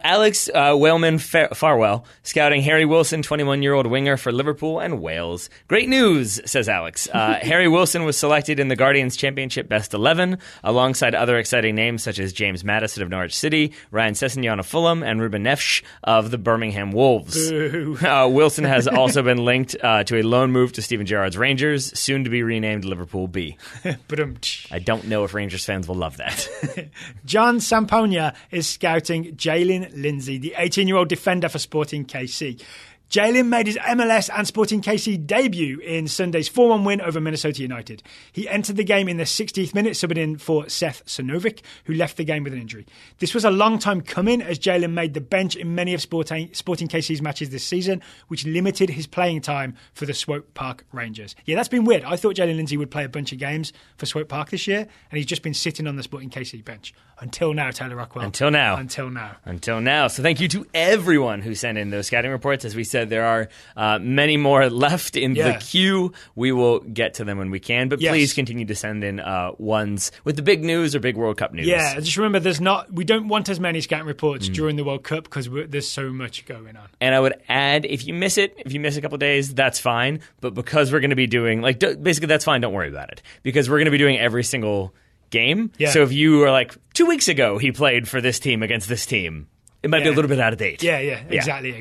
Alex Whaleman Farwell, scouting Harry Wilson, 21-year-old winger for Liverpool and Wales. Great news, says Alex. Harry Wilson was selected in the Guardians Championship Best 11, alongside other exciting names such as James Maddison of Norwich City, Ryan Sessegnon of Fulham, and Ruben Neves of the Birmingham Wolves. Wilson has also been linked to a loan move to Steven Gerrard's Rangers, soon to be renamed Liverpool B. I don't know if Rangers fans will love that. John Sampogna is scouting Jalen Lindsay, the 18-year-old defender for Sporting KC. Jalen made his MLS and Sporting KC debut in Sunday's 4-1 win over Minnesota United. He entered the game in the 60th minute, subbing in for Seth Sonovic, who left the game with an injury. This was a long time coming, as Jalen made the bench in many of Sporting KC's matches this season, which limited his playing time for the Swope Park Rangers. Yeah, that's been weird. I thought Jalen Lindsay would play a bunch of games for Swope Park this year, and he's just been sitting on the Sporting KC bench. Until now, Taylor Rockwell. Until now. So thank you to everyone who sent in those scouting reports. As we said, there are many more left in the queue. We will get to them when we can, but please continue to send in ones with the big news or big World Cup news. Yeah, just remember, we don't want as many scouting reports during the World Cup because there's so much going on. And I would add, if you miss a couple of days, that's fine. But because we're going to be doing, basically that's fine. Don't worry about it, because we're going to be doing every single game. Yeah. So if you are like, 2 weeks ago he played for this team against this team, it might be a little bit out of date. Yeah, exactly.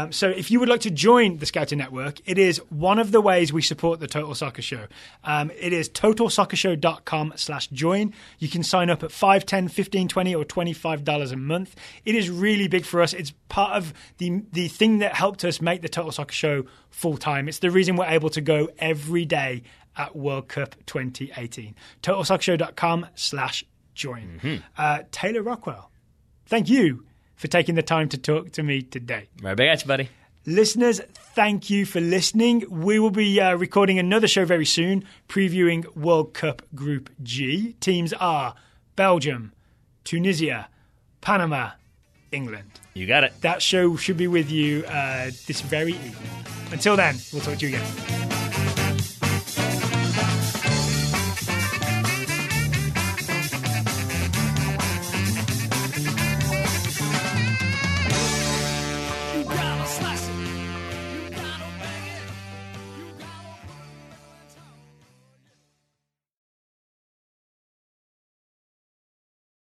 So if you would like to join the Scouting Network, it is one of the ways we support the Total Soccer Show. It is totalsoccershow.com/join. You can sign up at $5, $10, $15, $20 or $25 a month. It is really big for us. It's part of the thing that helped us make the Total Soccer Show full-time. It's the reason we're able to go every day at World Cup 2018. totalsoccershow.com/join. Taylor Rockwell, thank you for taking the time to talk to me today. Right back at you, buddy. Listeners, thank you for listening. We will be recording another show very soon, previewing World Cup Group G. Teams are Belgium, Tunisia, Panama, England. You got it. That show should be with you this very evening. Until then, we'll talk to you again.